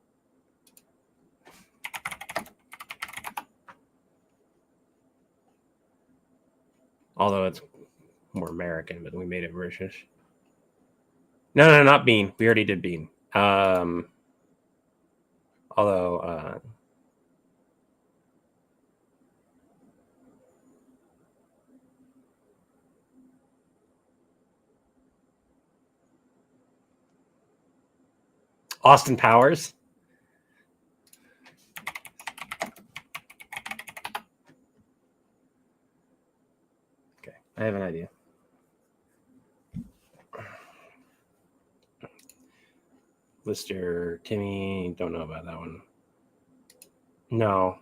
Although it's more American, but we made it British. No, not Bean. We already did Bean. Although Austin Powers. Okay, I have an idea. Mr. Timmy, don't know about that one. No.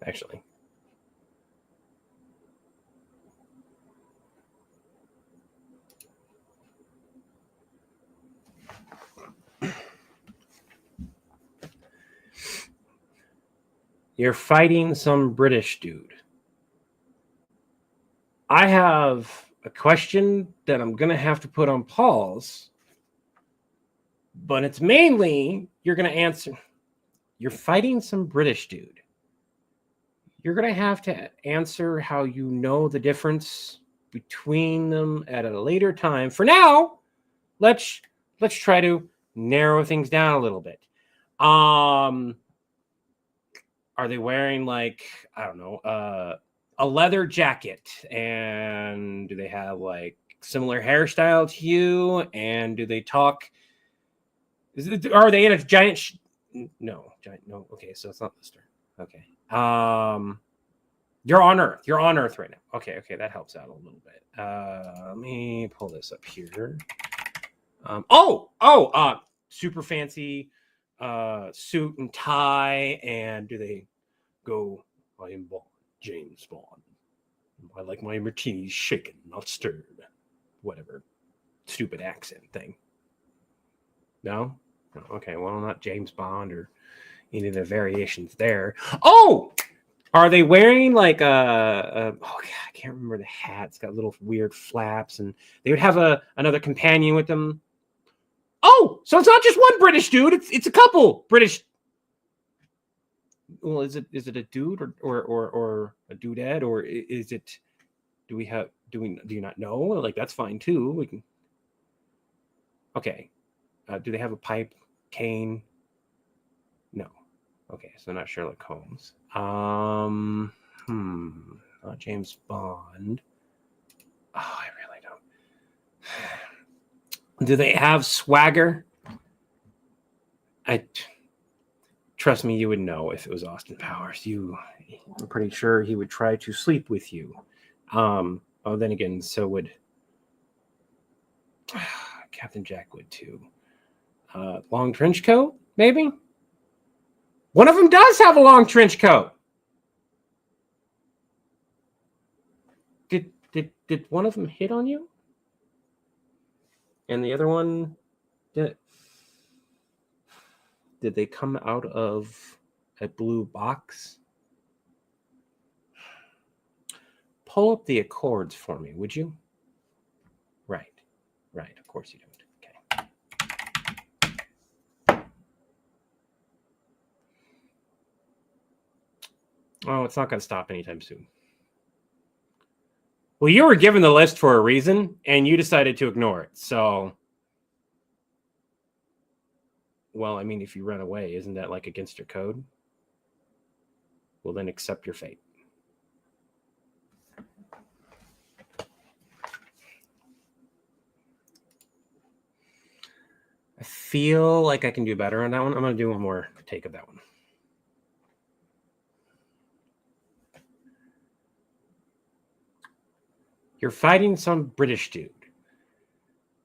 Actually. You're fighting some British dude. I have a question that I'm going to have to put on pause, but it's mainly you're going to answer. You're fighting some British dude. You're going to have to answer how you know the difference between them at a later time. For now, let's try to narrow things down a little bit. Are Are they wearing like, I don't know, a leather jacket? And do they have like similar hairstyle to you? And do they talk? Are they in a giant? No, giant. No. Okay, so it's not Lister. Okay. You're on Earth. You're on Earth right now. Okay, that helps out a little bit. Let me pull this up here. Super fancy suit and tie. And do they go, I am Bond, James Bond. I like my martinis shaken, not stirred. Whatever stupid accent thing. No? Okay, well, not James Bond or any of the variations there. Oh! Are they wearing like I can't remember the hat. It's got little weird flaps, and they would have another companion with them. Oh, so it's not just one British dude. It's a couple British. Well, is it a dude or a dudette, or is it? Do you not know? Like, that's fine too. We can. Okay. Do they have a pipe, cane? No. Okay, so not Sherlock Holmes. Not James Bond. Oh, I really don't. Do they have swagger? Trust me, you would know if it was Austin Powers. I'm pretty sure he would try to sleep with you. Then again, so would Captain Jack would too. Long trench coat, maybe? One of them does have a long trench coat. Did one of them hit on you? And the other one, did they come out of a blue box? Pull up the Accords for me, would you? Right. Of course you don't. Okay. Oh, it's not going to stop anytime soon. Well, you were given the list for a reason, and you decided to ignore it. So, well, I mean, if you run away, isn't that like against your code? Well, then accept your fate. I feel like I can do better on that one. I'm going to do one more take of that one. You're fighting some British dude.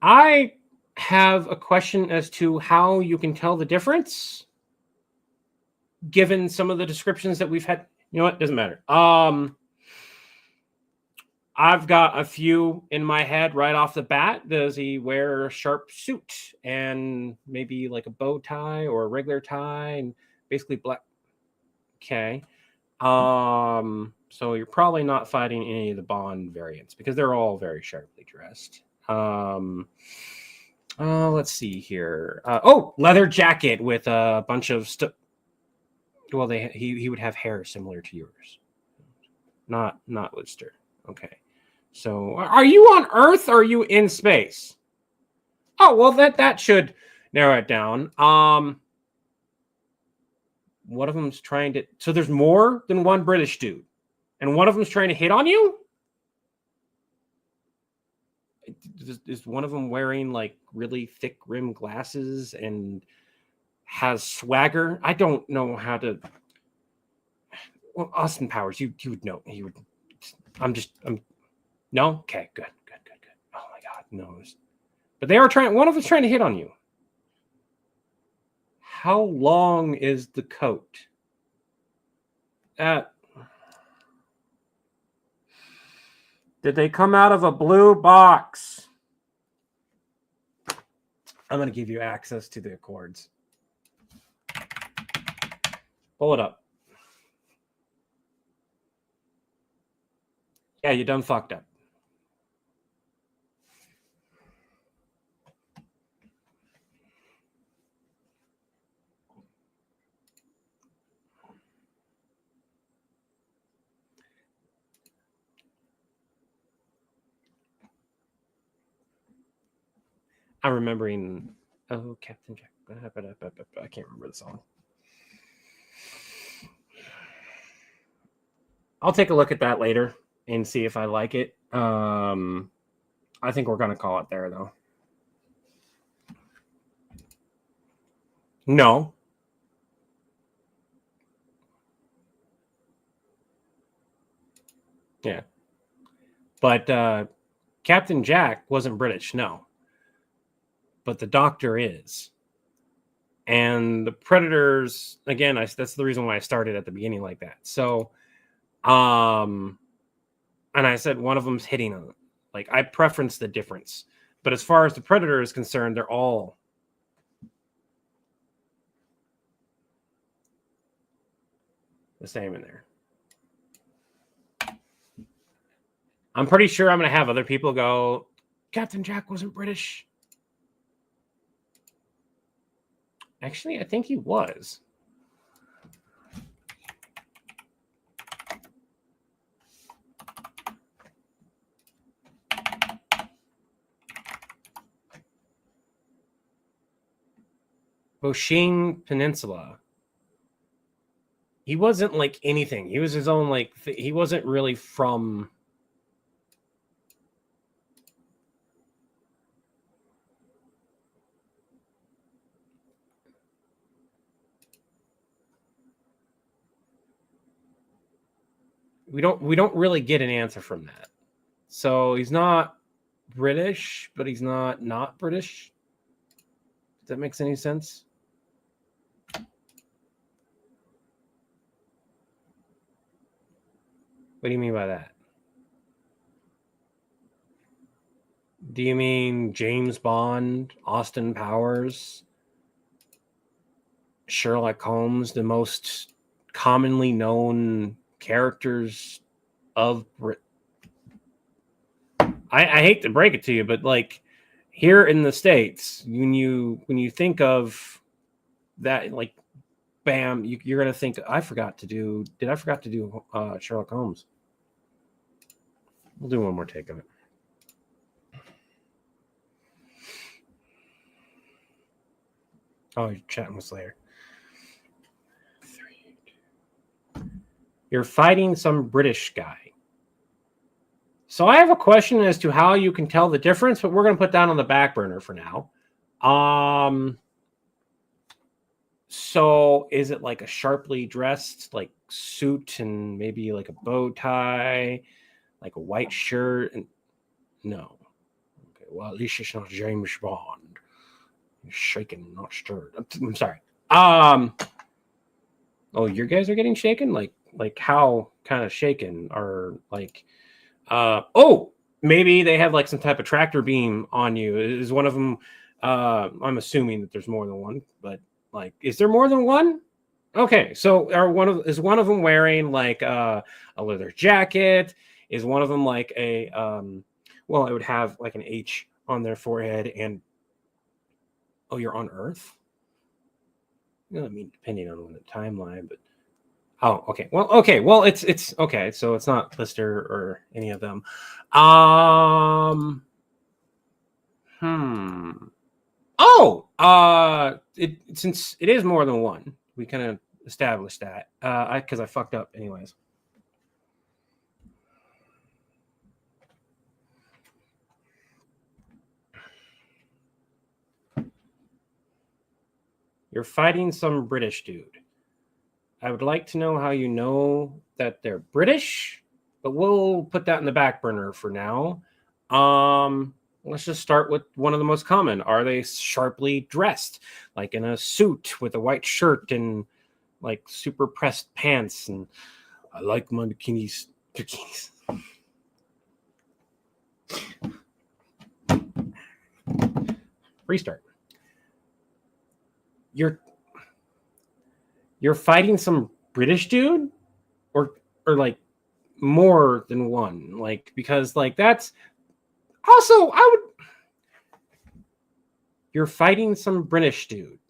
I have a question as to how you can tell the difference, given some of the descriptions that we've had. You know what? Doesn't matter. I've got a few in my head right off the bat. Does he wear a sharp suit and maybe like a bow tie or a regular tie and basically black? Okay. So you're probably not fighting any of the Bond variants because they're all very sharply dressed. Let's see here. Leather jacket with a bunch of stuff. Well, he would have hair similar to yours. Not Lister. Okay. So, are you on Earth or are you in space? Oh, well, that should narrow it down. One of them's trying to. So there's more than one British dude, and one of them's trying to hit on you. Is one of them wearing like really thick rimmed glasses and has swagger? I don't know how to. Well, Austin Powers, you would know. He would. I'm No? Okay, good. Oh my God, no. But they are trying, one of them's trying to hit on you. How long is the coat? Did they come out of a blue box? I'm going to give you access to the Accords. Pull it up. Yeah, you done fucked up. I'm remembering. Captain Jack. I can't remember the song. I'll take a look at that later and see if I like it. I think we're gonna call it there though. No. Yeah. But Captain Jack wasn't British, no. But the Doctor is. And the Predators, again, that's the reason why I started at the beginning like that. So, and I said one of them's hitting on it. Like, I preference the difference. But as far as the Predator is concerned, they're all the same in there. I'm pretty sure I'm going to have other people go, Captain Jack wasn't British. Actually, I think he was. Boshing Peninsula. He wasn't like anything. He was his own, like, he wasn't really from... We don't really get an answer from that. So he's not British, but he's not British. If that makes any sense. What do you mean by that? Do you mean James Bond, Austin Powers, Sherlock Holmes, the most commonly known characters of I hate to break it to you, but like here in the States, when you think of that, like, bam, you're gonna think I forgot to do Sherlock Holmes. We'll do one more take of it. Oh, you're chatting with Slayer. You're fighting some British guy. So I have a question as to how you can tell the difference, but we're going to put that on the back burner for now. So is it like a sharply dressed like suit and maybe like a bow tie, like a white shirt? And no. Okay, well, at least it's not James Bond. He's shaken, not stirred. I'm sorry. Oh, you guys are getting shaken? Like how kind of shaken? Or like maybe they have like some type of tractor beam on you. Is one of them I'm assuming that there's more than one, but like, is there more than one? Okay, so is one of them wearing like a leather jacket? Is one of them like a well, it would have like an H on their forehead, and oh, you're on Earth? I mean, depending on the timeline, but oh, okay. Well, it's okay. So it's not Lister or any of them. Since it is more than one, we kind of established that. Because I fucked up anyways. You're fighting some British dude. I would like to know how you know that they're British, but we'll put that in the back burner for now. Let's just start with one of the most common. Are they sharply dressed, like in a suit with a white shirt and like super pressed pants? And I like my bikinis. Restart. You're fighting some British dude, or like more than one, like, because like that's also you're fighting some British dude.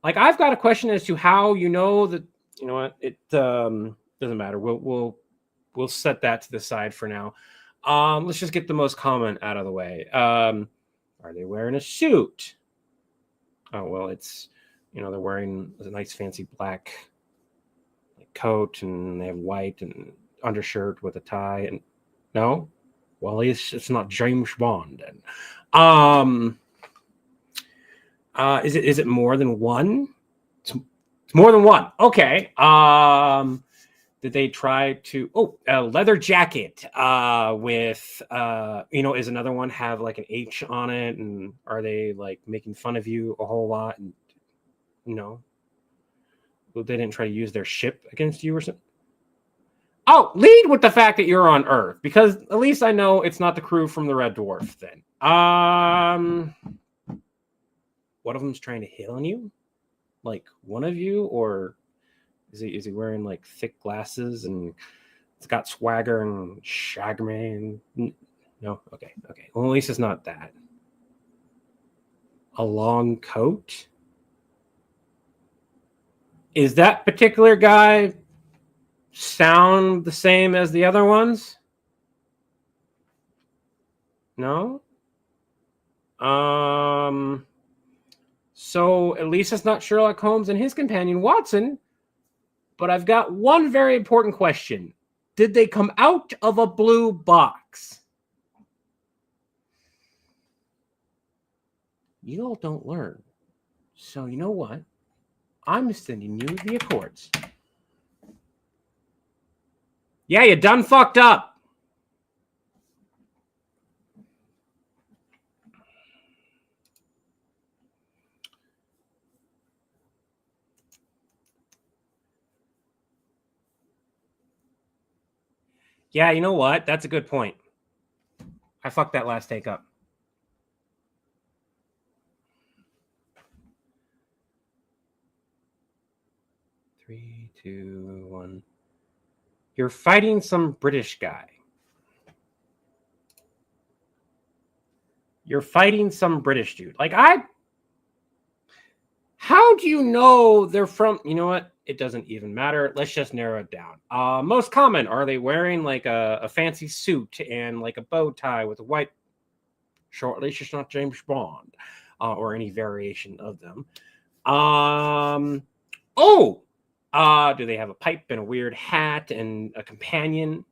Like, I've got a question as to how you know that. You know what? It doesn't matter. We'll set that to the side for now. Let's just get the most common out of the way. Are they wearing a suit? Oh, well, it's, they're wearing a nice fancy black coat, and they have white and undershirt with a tie. And no, well, it's not James Bond. Then, is it more than one? It's more than one. Okay. Did they try to? Oh, a leather jacket. With is another one have like an H on it, and are they like making fun of you a whole lot? And no, well, they didn't try to use their ship against you or something. Oh, lead with the fact that you're on Earth, because at least I know it's not the crew from the Red Dwarf. Then, one of them's trying to hit on you, like one of you, or is he wearing like thick glasses and it's got swagger and shagman? No, okay. Well, at least it's not that. A long coat. Is that particular guy sound the same as the other ones? No. So at least it's not Sherlock Holmes and his companion Watson. But I've got one very important question. Did they come out of a blue box? You all don't learn. So you know what? I'm sending you the Accords. Yeah, you done fucked up. Yeah, you know what? That's a good point. I fucked that last take up. Three, two, one. You're fighting some British guy. You're fighting some British dude. How do you know they're from? You know what? It doesn't even matter. Let's just narrow it down. Most common, are they wearing like a fancy suit and like a bow tie with a white short? At least it's not James Bond or any variation of them. Do they have a pipe and a weird hat and a companion?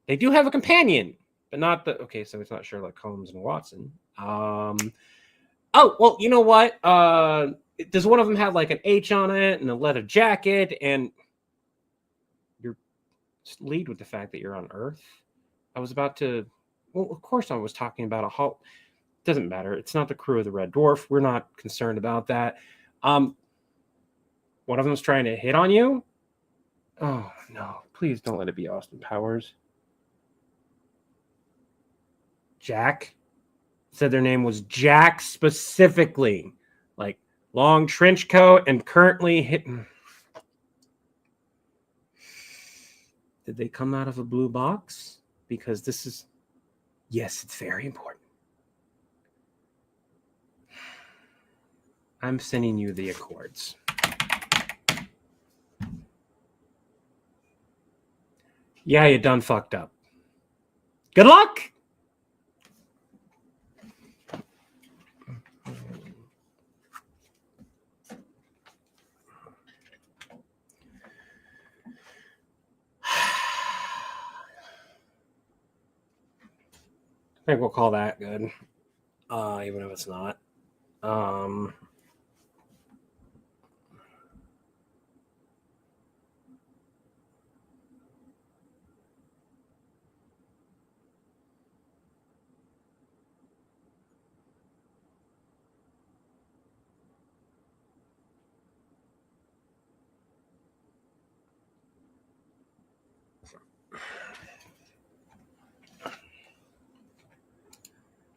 They do have a companion, but not the. Okay, so it's not Sherlock Holmes and Watson. Oh, well, you know what? Does one of them have like an H on it and a leather jacket? And you're lead with the fact that you're on Earth. I was about to. Well, of course, I was talking about a halt. Doesn't matter. It's not the crew of the Red Dwarf. We're not concerned about that. One of them's trying to hit on you. Oh no! Please don't let it be Austin Powers. Jack said their name was Jack specifically, like long trench coat and currently hitting. Did they come out of a blue box? Because this is, yes, it's very important. I'm sending you the Accords. Yeah, you done fucked up. Good luck. I think we'll call that good, even if it's not.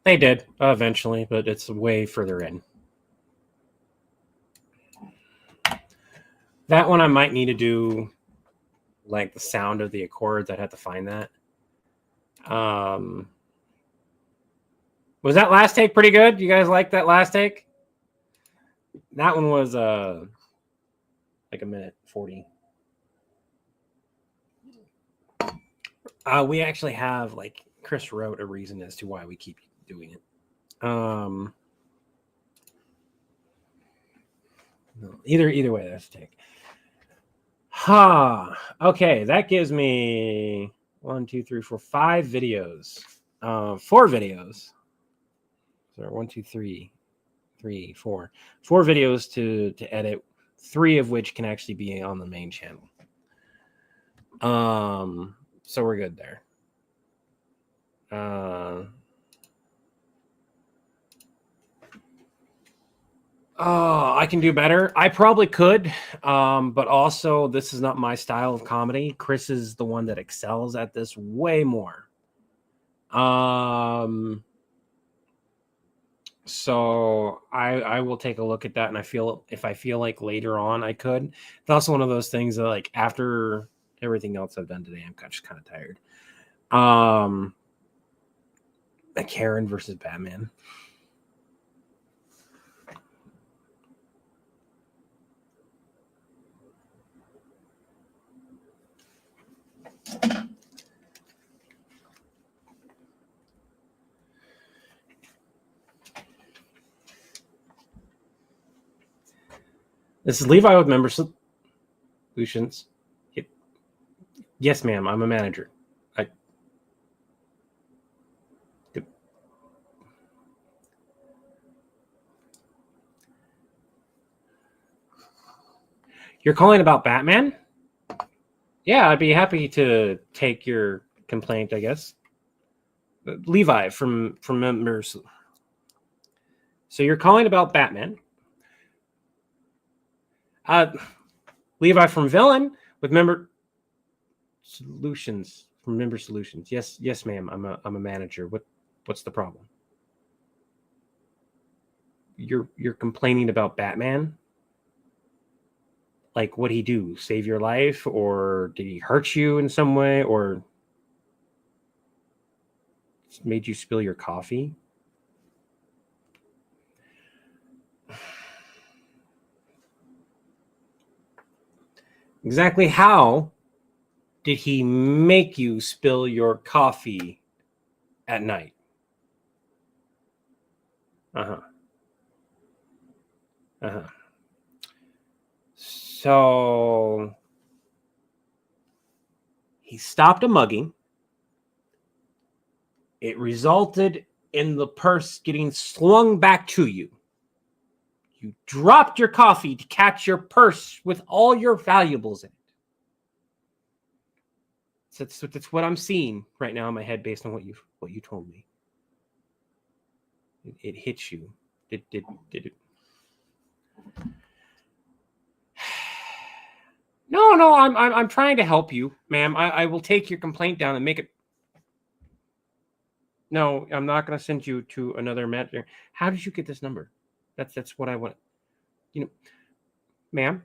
They did eventually, but it's way further in. That one I might need to do like the sound of the Accords. I'd have to find that. Was that last take pretty good? You guys like that last take? That one was like a minute 40. We actually have, like, Chris wrote a reason as to why we keep doing it. Either way, that's a take. Okay, that gives me 1, 2, 3, 4, 5 videos. 4 videos. So 1, 2, 3, 4. 4 videos to edit, 3 of which can actually be on the main channel. So we're good there. I can do better. I probably could, but also this is not my style of comedy. Chris is the one that excels at this way more. So I will take a look at that, and if I feel like later on I could. It's also one of those things that, like, after everything else I've done today, I'm just kind of tired. Karen versus Batman. This is Levi with Member Solutions. Yes, ma'am. I'm a manager. You're calling about Batman? Yeah, I'd be happy to take your complaint, I guess. Levi from Members. So you're calling about Batman. Levi from Villain with Member Solutions. From Member Solutions. Yes, ma'am. I'm a manager. What's the problem? You're complaining about Batman? Like, what'd he do? Save your life? Or did he hurt you in some way? Or made you spill your coffee? Exactly how did he make you spill your coffee at night? So he stopped a mugging. It resulted in the purse getting slung back to you. You dropped your coffee to catch your purse with all your valuables in it. So that's what I'm seeing right now in my head based on what you told me. It hit you. Did it? No, I'm trying to help you, ma'am. I will take your complaint down and make it. No, I'm not going to send you to another manager. How did you get this number? That's what I want. Ma'am,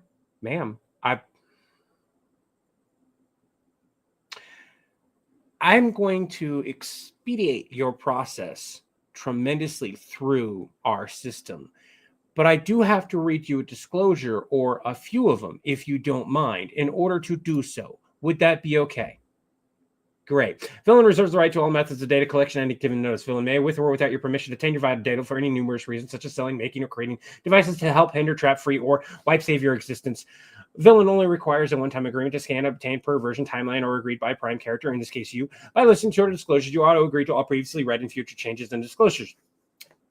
I'm going to expedite your process tremendously through our system. But I do have to read you a disclosure or a few of them, if you don't mind, in order to do so. Would that be okay? Great. Villain reserves the right to all methods of data collection and activity notice. Villain may, with or without your permission, obtain your vital data for any numerous reasons, such as selling, making, or creating devices to help hinder, trap, free, or wipe save your existence. Villain only requires a one-time agreement to scan, obtain per version, timeline, or agreed by prime character, in this case you. By listening to your disclosures, you auto-agree to all previously read and future changes and disclosures.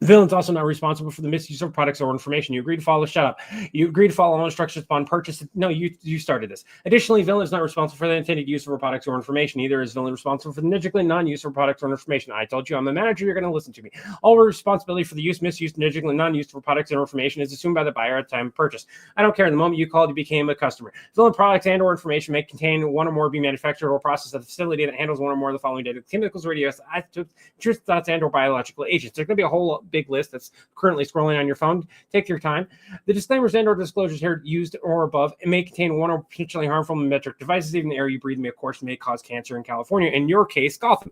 Villain's also not responsible for the misuse of products or information. You agree to follow. Shut up. You agree to follow all instructions upon purchase. No, you started this. Additionally, Villain is not responsible for the intended use of our products or information. Neither is Villain responsible for the negligent non-use of products or information. I told you I'm a manager. You're going to listen to me. All responsibility for the use, misuse, negligent non-use of products or information is assumed by the buyer at the time of purchase. I don't care. The moment you called, you became a customer. Villain products and or information may contain one or more be manufactured or processed at the facility that handles one or more of the following data: chemicals, radioisotopes, truth thoughts, and or biological agents. There's going to be a whole big list that's currently scrolling on your phone. Take your time. The disclaimers and or disclosures here used or above may contain one or potentially harmful metric devices. Even the air you breathe may, of course, may cause cancer in California. In your case, Gotham.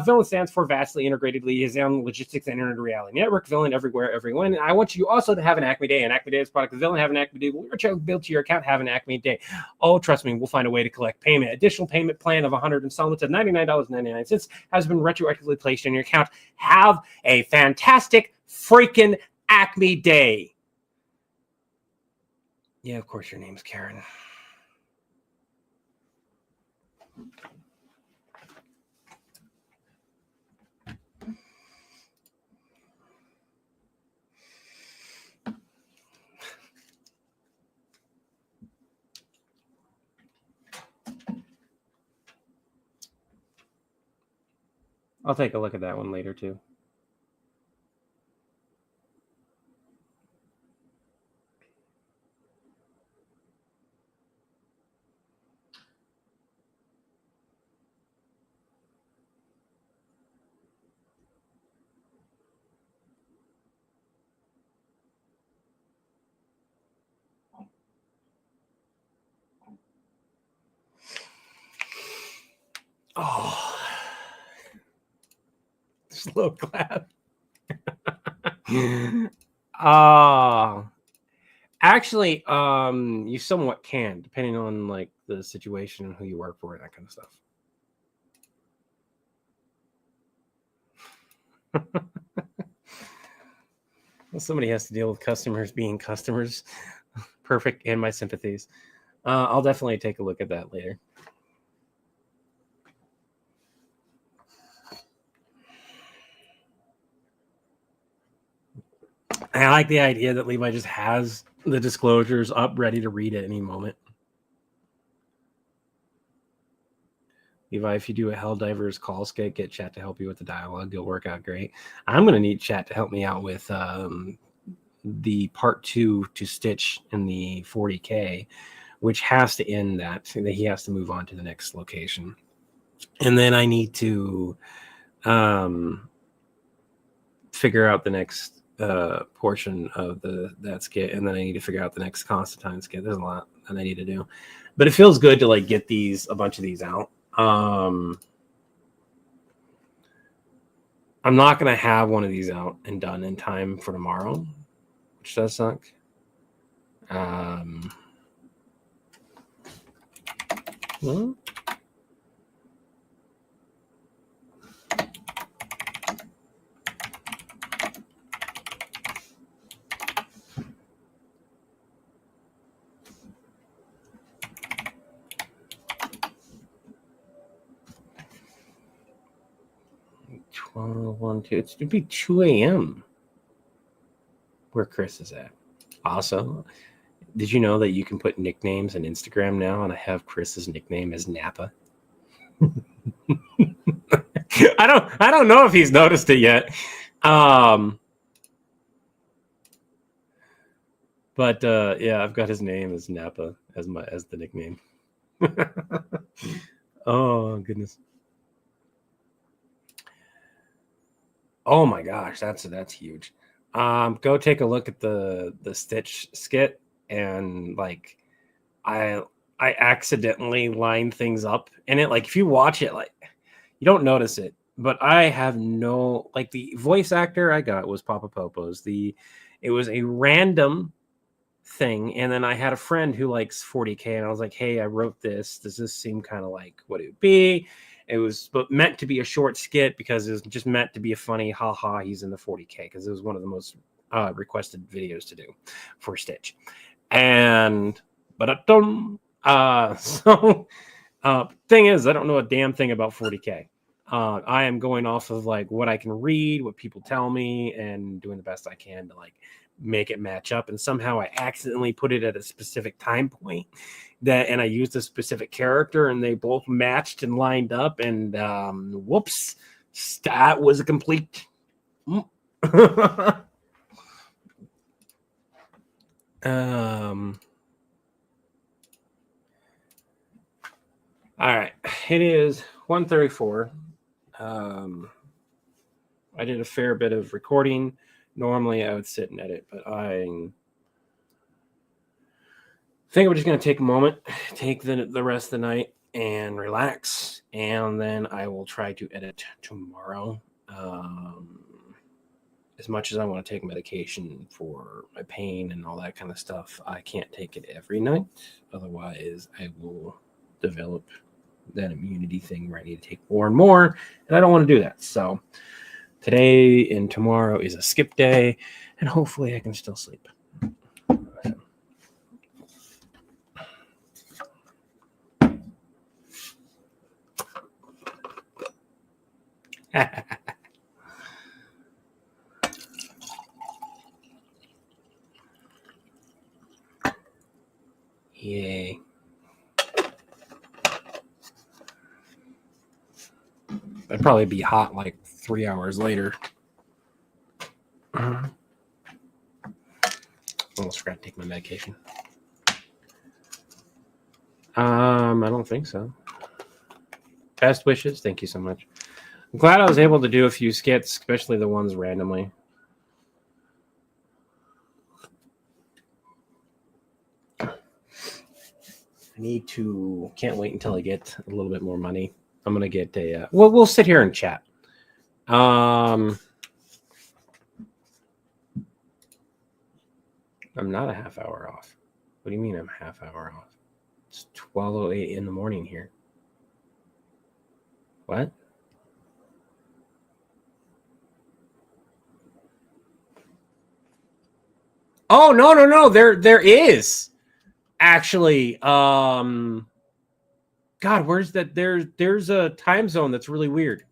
Villain stands for vastly integrated liaison logistics and internet reality network. Villain everywhere, everyone. And I want you also to have an Acme day. An Acme day is product of Villain. Have an Acme day. Will your check billed to your account? Have an Acme day. Oh, trust me, we'll find a way to collect payment. Additional payment plan of 100 installments of $99.99 has been retroactively placed in your account. Have a fantastic freaking Acme day. Yeah, of course your name's Karen. I'll take a look at that one later too. Oh, slow clap. Actually, you somewhat can, depending on like the situation and who you work for and that kind of stuff. Well, somebody has to deal with customers being customers. Perfect, and my sympathies. I'll definitely take a look at that later. I like the idea that Levi just has the disclosures up ready to read at any moment. Levi, if you do a Helldivers call skit, get chat to help you with the dialogue. It'll work out great. I'm going to need chat to help me out with the part 2 to Stitch in the 40K, which has to end that he has to move on to the next location. And then I need to figure out the next portion of that skit, and then I need to figure out the next Constantine skit. There's a lot that I need to do, but it feels good to like get a bunch of these out. I'm not gonna have one of these out and done in time for tomorrow, which does suck. Well, it's to be 2 a.m. where Chris is at. Also, did you know that you can put nicknames on Instagram now, and I have Chris's nickname as Napa? I don't know if he's noticed it yet. But yeah, I've got his name as Napa as the nickname. Oh goodness. Oh my gosh, that's huge. Go take a look at the Stitch skit, and like I accidentally line things up in it. Like if you watch it, like you don't notice it, but I have no, like the voice actor I got was Papa Popo's. It was a random thing, and then I had a friend who likes 40K, and I was like, hey, I wrote this. Does this seem kind of like what it would be? It was meant to be a short skit because it was just meant to be a funny haha, he's in the 40K, because it was one of the most requested videos to do for Stitch. And so thing is, I don't know a damn thing about 40K. I am going off of like what I can read, what people tell me, and doing the best I can to like make it match up. And somehow I accidentally put it at a specific time point and I used a specific character, and they both matched and lined up, and whoops, that was a complete all right, it is 1:34. I did a fair bit of recording. Normally I would sit and edit, but I think we're just going to take a moment, take the rest of the night and relax, and then I will try to edit tomorrow. As much as I want to take medication for my pain and all that kind of stuff, I can't take it every night. Otherwise, I will develop that immunity thing where I need to take more and more, and I don't want to do that. So today and tomorrow is a skip day, and hopefully I can still sleep. Yay. It'd probably be hot like 3 hours later. Almost forgot to take my medication. I don't think so. Best wishes. Thank you so much. I'm glad I was able to do a few skits, especially the ones randomly. Can't wait until I get a little bit more money. I'm going to get we'll sit here and chat. I'm not a half hour off. What do you mean I'm a half hour off? It's 12:08 in the morning here. What? Oh, no. There is actually. God, where's that? There's a time zone that's really weird.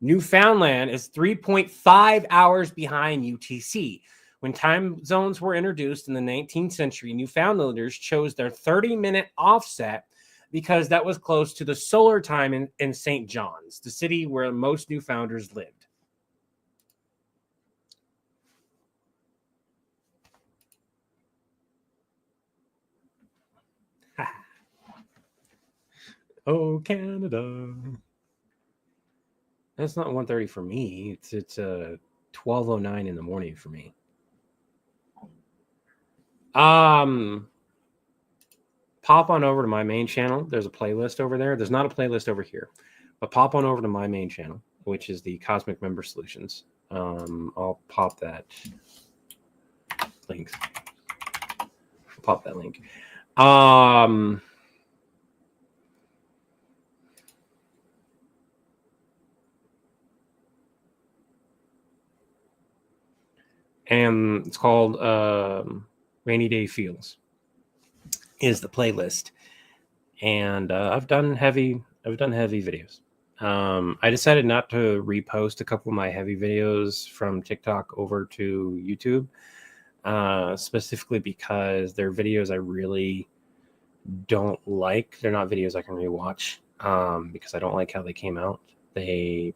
Newfoundland is 3.5 hours behind UTC. When time zones were introduced in the 19th century, Newfoundlanders chose their 30-minute offset because that was close to the solar time in St. John's, the city where most Newfoundlanders lived. Oh, Canada. That's not 1:30 for me. It's 12:09 in the morning for me. Pop on over to my main channel. There's a playlist over there. There's not a playlist over here, but pop on over to my main channel, which is the Cosmic Member Solutions. I'll pop that link. Pop that link. And it's called Rainy Day Feels is the playlist. And I've done heavy videos. I decided not to repost a couple of my heavy videos from TikTok over to YouTube, specifically because they're videos I really don't like. They're not videos I can rewatch because I don't like how they came out. They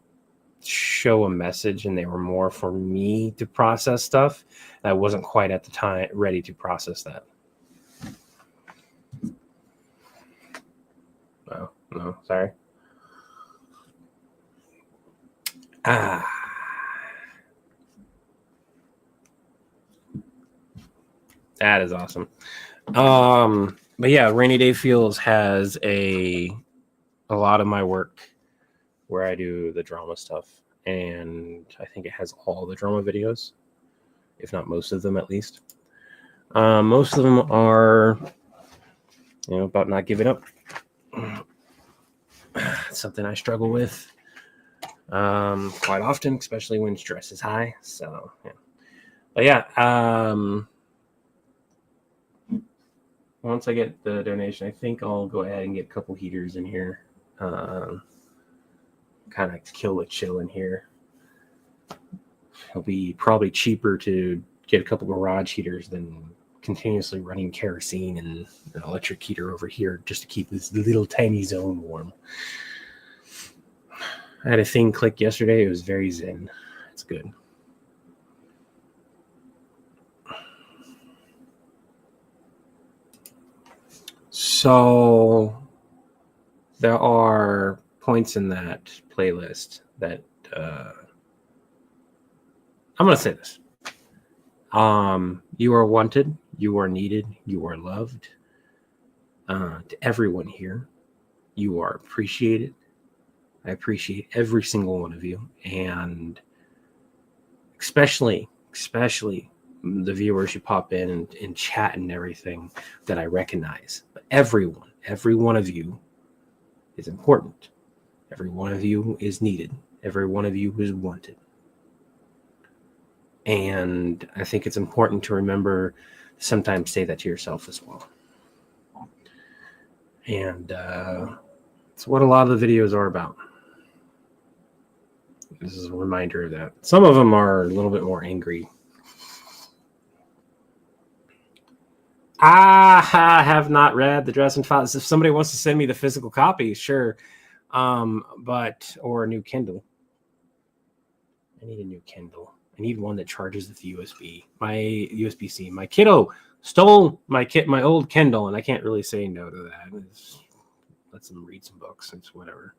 show a message and they were more for me to process stuff. I wasn't quite at the time ready to process that. Oh, no, sorry. That is awesome. But yeah, Rainy Day Feels has a lot of my work where I do the drama stuff, and I think it has all the drama videos, if not most of them at least. Most of them are, about not giving up. It's something I struggle with quite often, especially when stress is high. So, yeah. But yeah, once I get the donation, I think I'll go ahead and get a couple heaters in here. Kind of kill the chill in here. It'll be probably cheaper to get a couple garage heaters than continuously running kerosene and an electric heater over here just to keep this little tiny zone warm. I had a thing click yesterday. It was very zen. It's good. So there are points in that playlist that I'm going to say this. You are wanted. You are needed. You are loved. To everyone here, you are appreciated. I appreciate every single one of you, and especially the viewers who pop in and chat and everything that I recognize. But every one of you is important. Every one of you is needed. Every one of you is wanted. And I think it's important to remember to sometimes say that to yourself as well. And It's what a lot of the videos are about. This is a reminder of that. Some of them are a little bit more angry. I have not read the Dresden Files. If somebody wants to send me the physical copy, sure. Or a new Kindle. I need a new Kindle. I need one that charges with USB. My USB-C. My kiddo stole my old Kindle, and I can't really say no to that. Let them read some books. It's whatever.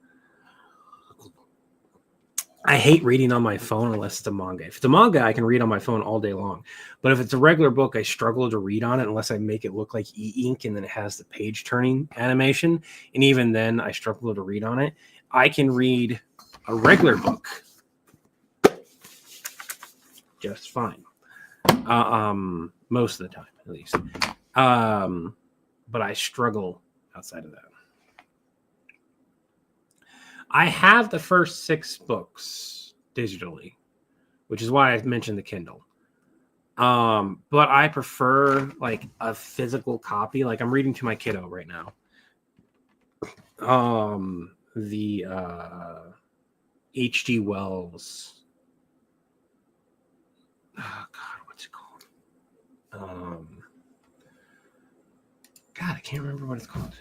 I hate reading on my phone unless it's a manga. If it's a manga, I can read on my phone all day long. But if it's a regular book, I struggle to read on it unless I make it look like e-ink and then it has the page turning animation. And even then, I struggle to read on it. I can read a regular book just fine. Most of the time, at least. But I struggle outside of that. I have the first 6 books digitally, which is why I mentioned the Kindle. But I prefer like a physical copy. Like I'm reading to my kiddo right now. The H.G. Wells. Oh God, what's it called? God, I can't remember what it's called.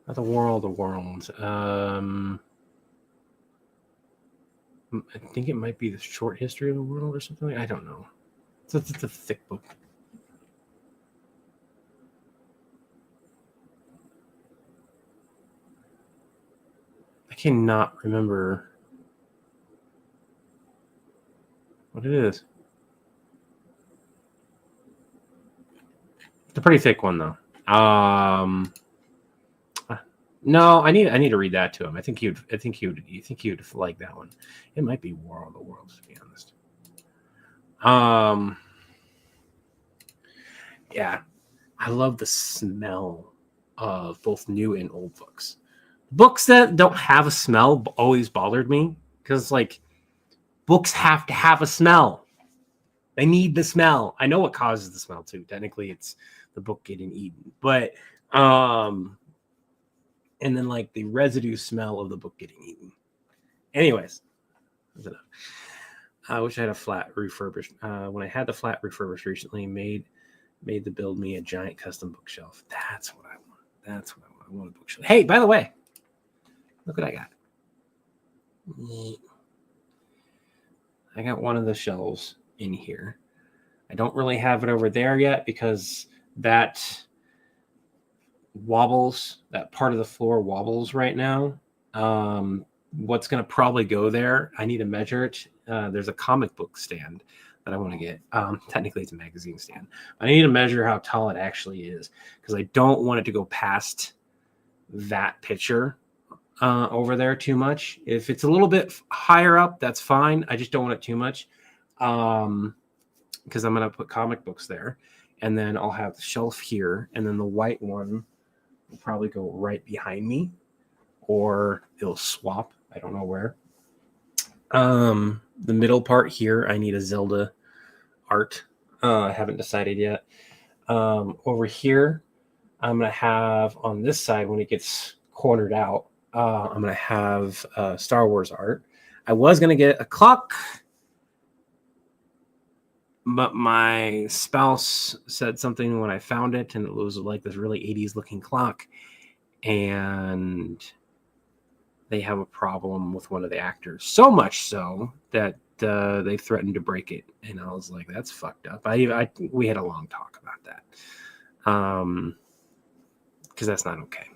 Not the War of the Worlds. I think it might be the Short History of the World or something. I don't know. It's a thick book. I cannot remember what it is. It's a pretty thick one though. No, I need to read that to him. I think he would like that one. It might be War of the Worlds, to be honest. Yeah, I love the smell of both new and old books. Books that don't have a smell always bothered me because, like, books have to have a smell. They need the smell. I know what causes the smell too. Technically, it's the book getting eaten, but and then like the residue smell of the book getting eaten. Anyways, that's enough. I wish I had a flat refurbished. When I had the flat refurbished recently, made the build me a giant custom bookshelf. That's what I want. I want a bookshelf. Hey, by the way, look what I got. I got one of the shelves in here. I don't really have it over there yet because that wobbles. That part of the floor wobbles right now. What's going to probably go there, I need to measure it. There's a comic book stand that I want to get. Technically, it's a magazine stand. I need to measure how tall it actually is because I don't want it to go past that picture over there too much. If it's a little bit higher up, that's fine. I just don't want it too much because I'm going to put comic books there. And then I'll have the shelf here. And then the white one will probably go right behind me. Or it'll swap. I don't know where. The middle part here, I need a Zelda art. I haven't decided yet. Over here, I'm going to have on this side, when it gets cornered out, I'm going to have Star Wars art. I was going to get a clock, but my spouse said something when I found it, and it was like this really 80s looking clock. And they have a problem with one of the actors, so much so that they threatened to break it. And I was like, that's fucked up. We had a long talk about that. Because that's not okay.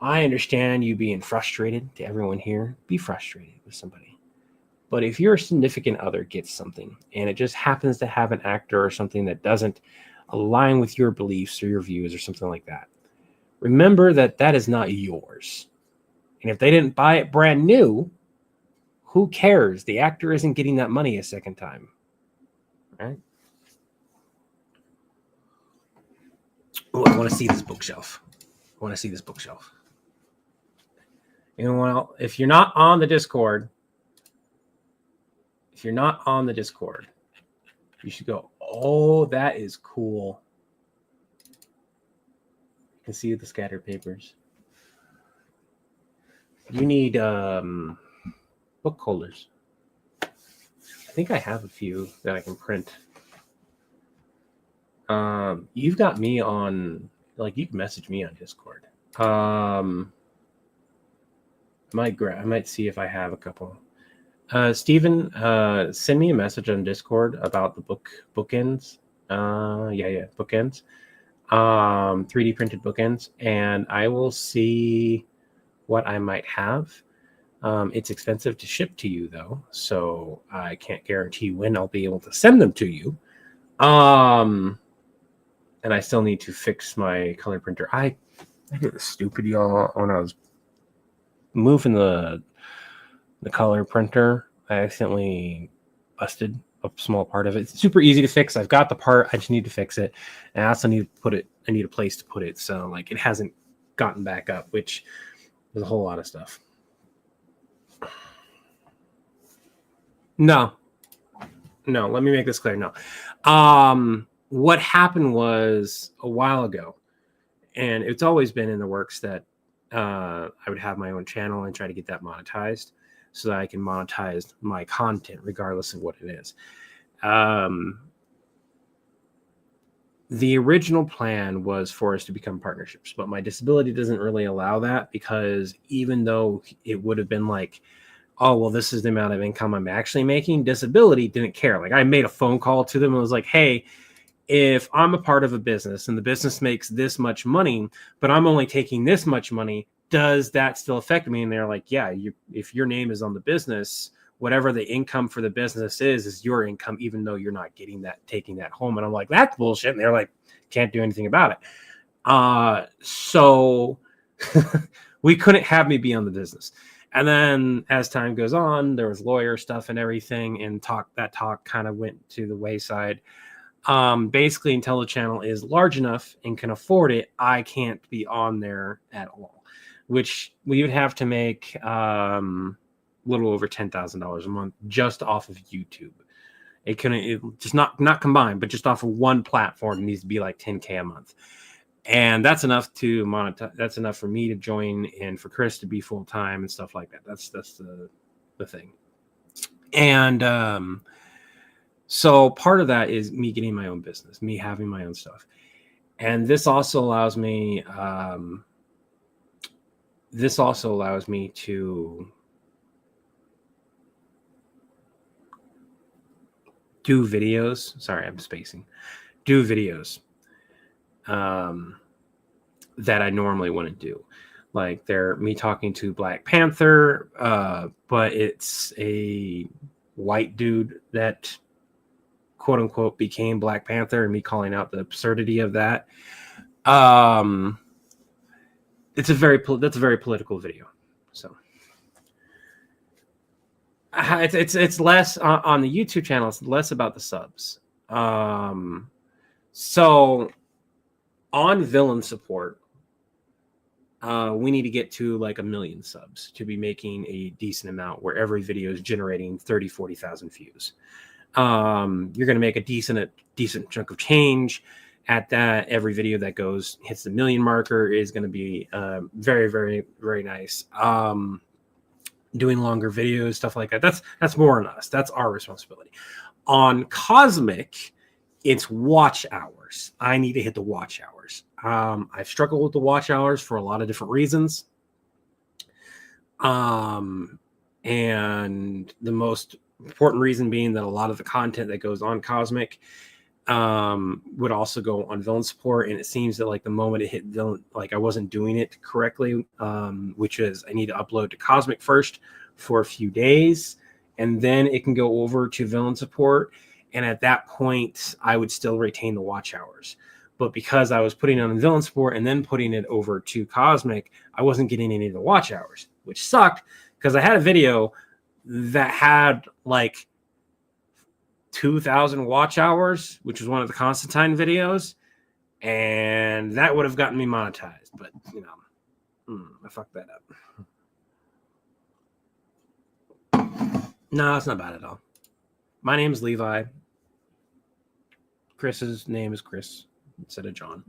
I understand you being frustrated. To everyone here, be frustrated with somebody. But if your significant other gets something and it just happens to have an actor or something that doesn't align with your beliefs or your views or something like that, remember that is not yours. And if they didn't buy it brand new, who cares? The actor isn't getting that money a second time. Right? Oh, I want to see this bookshelf. And well, if you're not on the Discord, You should go, oh, that is cool. You can see the scattered papers. You need book holders. I think I have a few that I can print. You've got me on, like, you can message me on Discord. I might see if I have a couple. Steven, send me a message on Discord about the bookends. Bookends. 3D printed bookends, and I will see what I might have. It's expensive to ship to you, though, so I can't guarantee when I'll be able to send them to you. And I still need to fix my color printer. I did this stupid, y'all, when I was moving the color printer. I accidentally busted a small part of it. It's super easy to fix. I've got the part. I just need to fix it. And I also need to put it. I need a place to put it. So, like, it hasn't gotten back up, which is a whole lot of stuff. No. Let me make this clear. No. What happened was a while ago, and it's always been in the works that I would have my own channel and try to get that monetized so that I can monetize my content regardless of what it is. The original plan was for us to become partnerships, but my disability doesn't really allow that, because even though it would have been like, oh, well, this is the amount of income I'm actually making, disability didn't care. Like, I made a phone call to them and was like, hey, if I'm a part of a business and the business makes this much money, but I'm only taking this much money, does that still affect me? And they're like, yeah, if your name is on the business, whatever the income for the business is your income, even though you're not taking that home. And I'm like, that's bullshit. And they're like, can't do anything about it. So we couldn't have me be on the business. And then as time goes on, there was lawyer stuff and everything, and that talk kind of went to the wayside. Basically, until the channel is large enough and can afford it, I can't be on there at all, which we would have to make a little over $10,000 a month just off of YouTube. It just not combined, but just off of one platform, it needs to be like $10K a month. And that's enough to monetize. That's enough for me to join and for Chris to be full time and stuff like that. That's the thing. And so part of that is me getting my own business, me having my own stuff. And this also allows me to do videos. Sorry, I'm spacing. Do videos that I normally wouldn't do. Like, they're me talking to Black Panther, but it's a white dude that quote unquote became Black Panther, and me calling out the absurdity of that. That's a very political video. So it's less on the YouTube channel. It's less about the subs. So on villain support, we need to get to like 1 million subs to be making a decent amount where every video is generating 30,000-40,000 views. You're going to make a decent chunk of change at that. Every video that hits the 1 million marker is going to be very, very, very nice. Doing longer videos, stuff like that. That's more on us. That's our responsibility. On Cosmic, it's watch hours. I need to hit the watch hours. I've struggled with the watch hours for a lot of different reasons. And the most important reason being that a lot of the content that goes on Cosmic would also go on villain support, and it seems that like the moment it hit villain, like I wasn't doing it correctly, which is I need to upload to Cosmic first for a few days, and then it can go over to villain support, and at that point I would still retain the watch hours. But because I was putting it on villain support and then putting it over to Cosmic, I wasn't getting any of the watch hours, which sucked, because I had a video that had like 2,000 watch hours, which was one of the Constantine videos, and that would have gotten me monetized. But I fucked that up. No, it's not bad at all. My name's Levi. Chris's name is Chris instead of John.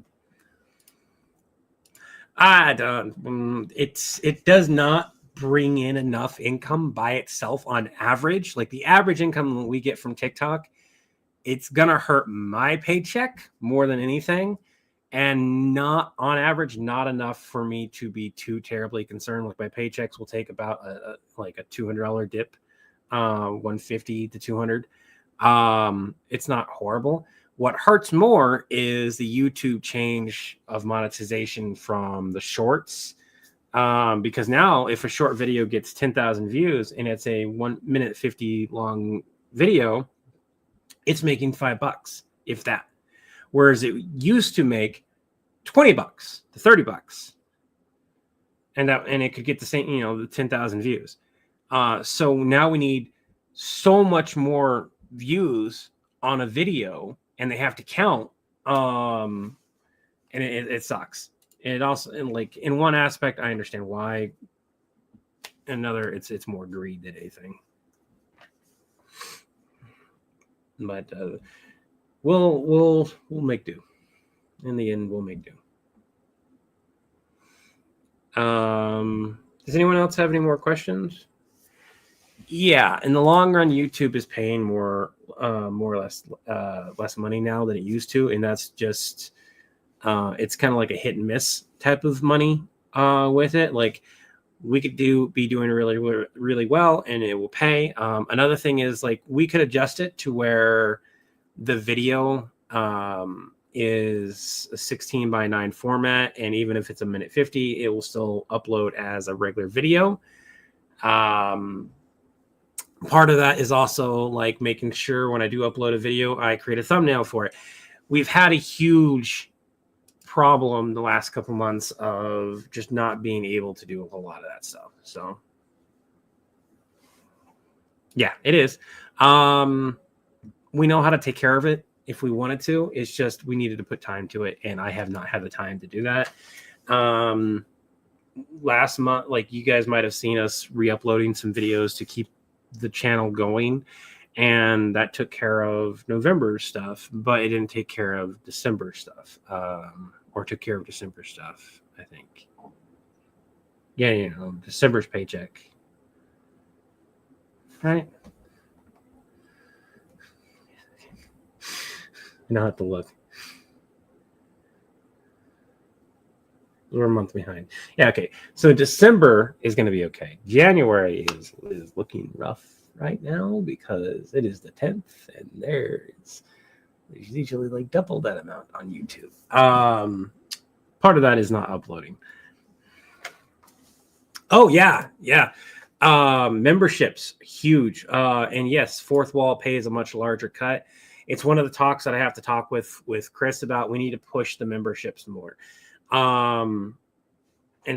I don't. It does not bring in enough income by itself on average. Like the average income we get from TikTok, it's gonna hurt my paycheck more than anything, and not on average, not enough for me to be too terribly concerned. Like my paychecks will take about a $200 dip, 150 to 200. It's not horrible. What hurts more is the YouTube change of monetization from the shorts. Because now if a short video gets 10,000 views and it's a 1 minute 50 long video, it's making $5, if that. Whereas it used to make $20 to $30. And it could get the same, the 10,000 views. So now we need so much more views on a video, and they have to count. And it sucks. And it also, and like in one aspect, I understand why. In another, it's more greed than anything. But we'll make do. In the end, we'll make do. Does anyone else have any more questions? Yeah, in the long run, YouTube is paying more or less less money now than it used to, and that's just it's kind of like a hit and miss type of money with it. Like we could be doing really well, and it will pay. Another thing is like we could adjust it to where the video is a 16:9 format, and even if it's a minute 50, it will still upload as a regular video. Part of that is also like making sure when I do upload a video, I create a thumbnail for it. We've had a huge problem the last couple months of just not being able to do a whole lot of that stuff. So yeah, it is. We know how to take care of it if we wanted to. It's just we needed to put time to it, and I have not had the time to do that. Last month, like you guys might have seen us re-uploading some videos to keep the channel going, and that took care of November stuff, but it didn't take care of December stuff, or took care of December stuff, I think. Yeah, December's paycheck, right? I don't have to look. We're a month behind. Yeah, okay. So December is going to be okay. January is looking rough right now because it is the 10th, and there's usually like double that amount on YouTube. Part of that is not uploading. Oh, yeah. Memberships, huge. And yes, fourth wall pays a much larger cut. It's one of the talks that I have to talk with Chris about. We need to push the memberships more. In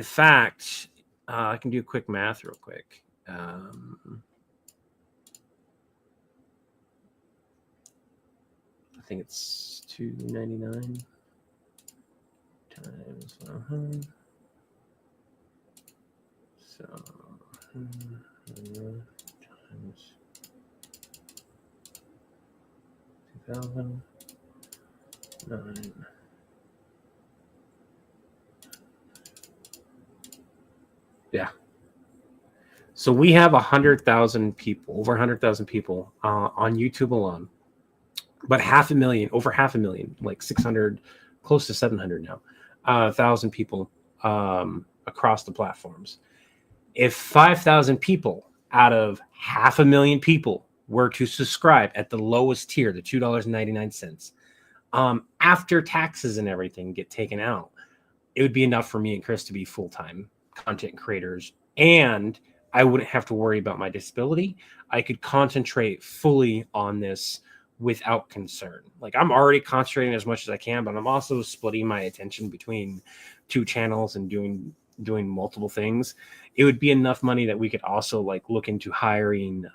fact, I can do quick math real quick. I think it's $2.99 times 100. So times 2009. Yeah. So we have 100,000 people, over 100,000 people on YouTube alone, but over half a million, like 600, close to 700 now, 1,000 people across the platforms. If 5,000 people out of 500,000 people were to subscribe at the lowest tier, the $2.99, after taxes and everything get taken out, it would be enough for me and Chris to be full-time content creators, and I wouldn't have to worry about my disability. I could concentrate fully on this without concern. Like I'm already concentrating as much as I can, but I'm also splitting my attention between two channels and doing multiple things. It would be enough money that we could also like look into hiring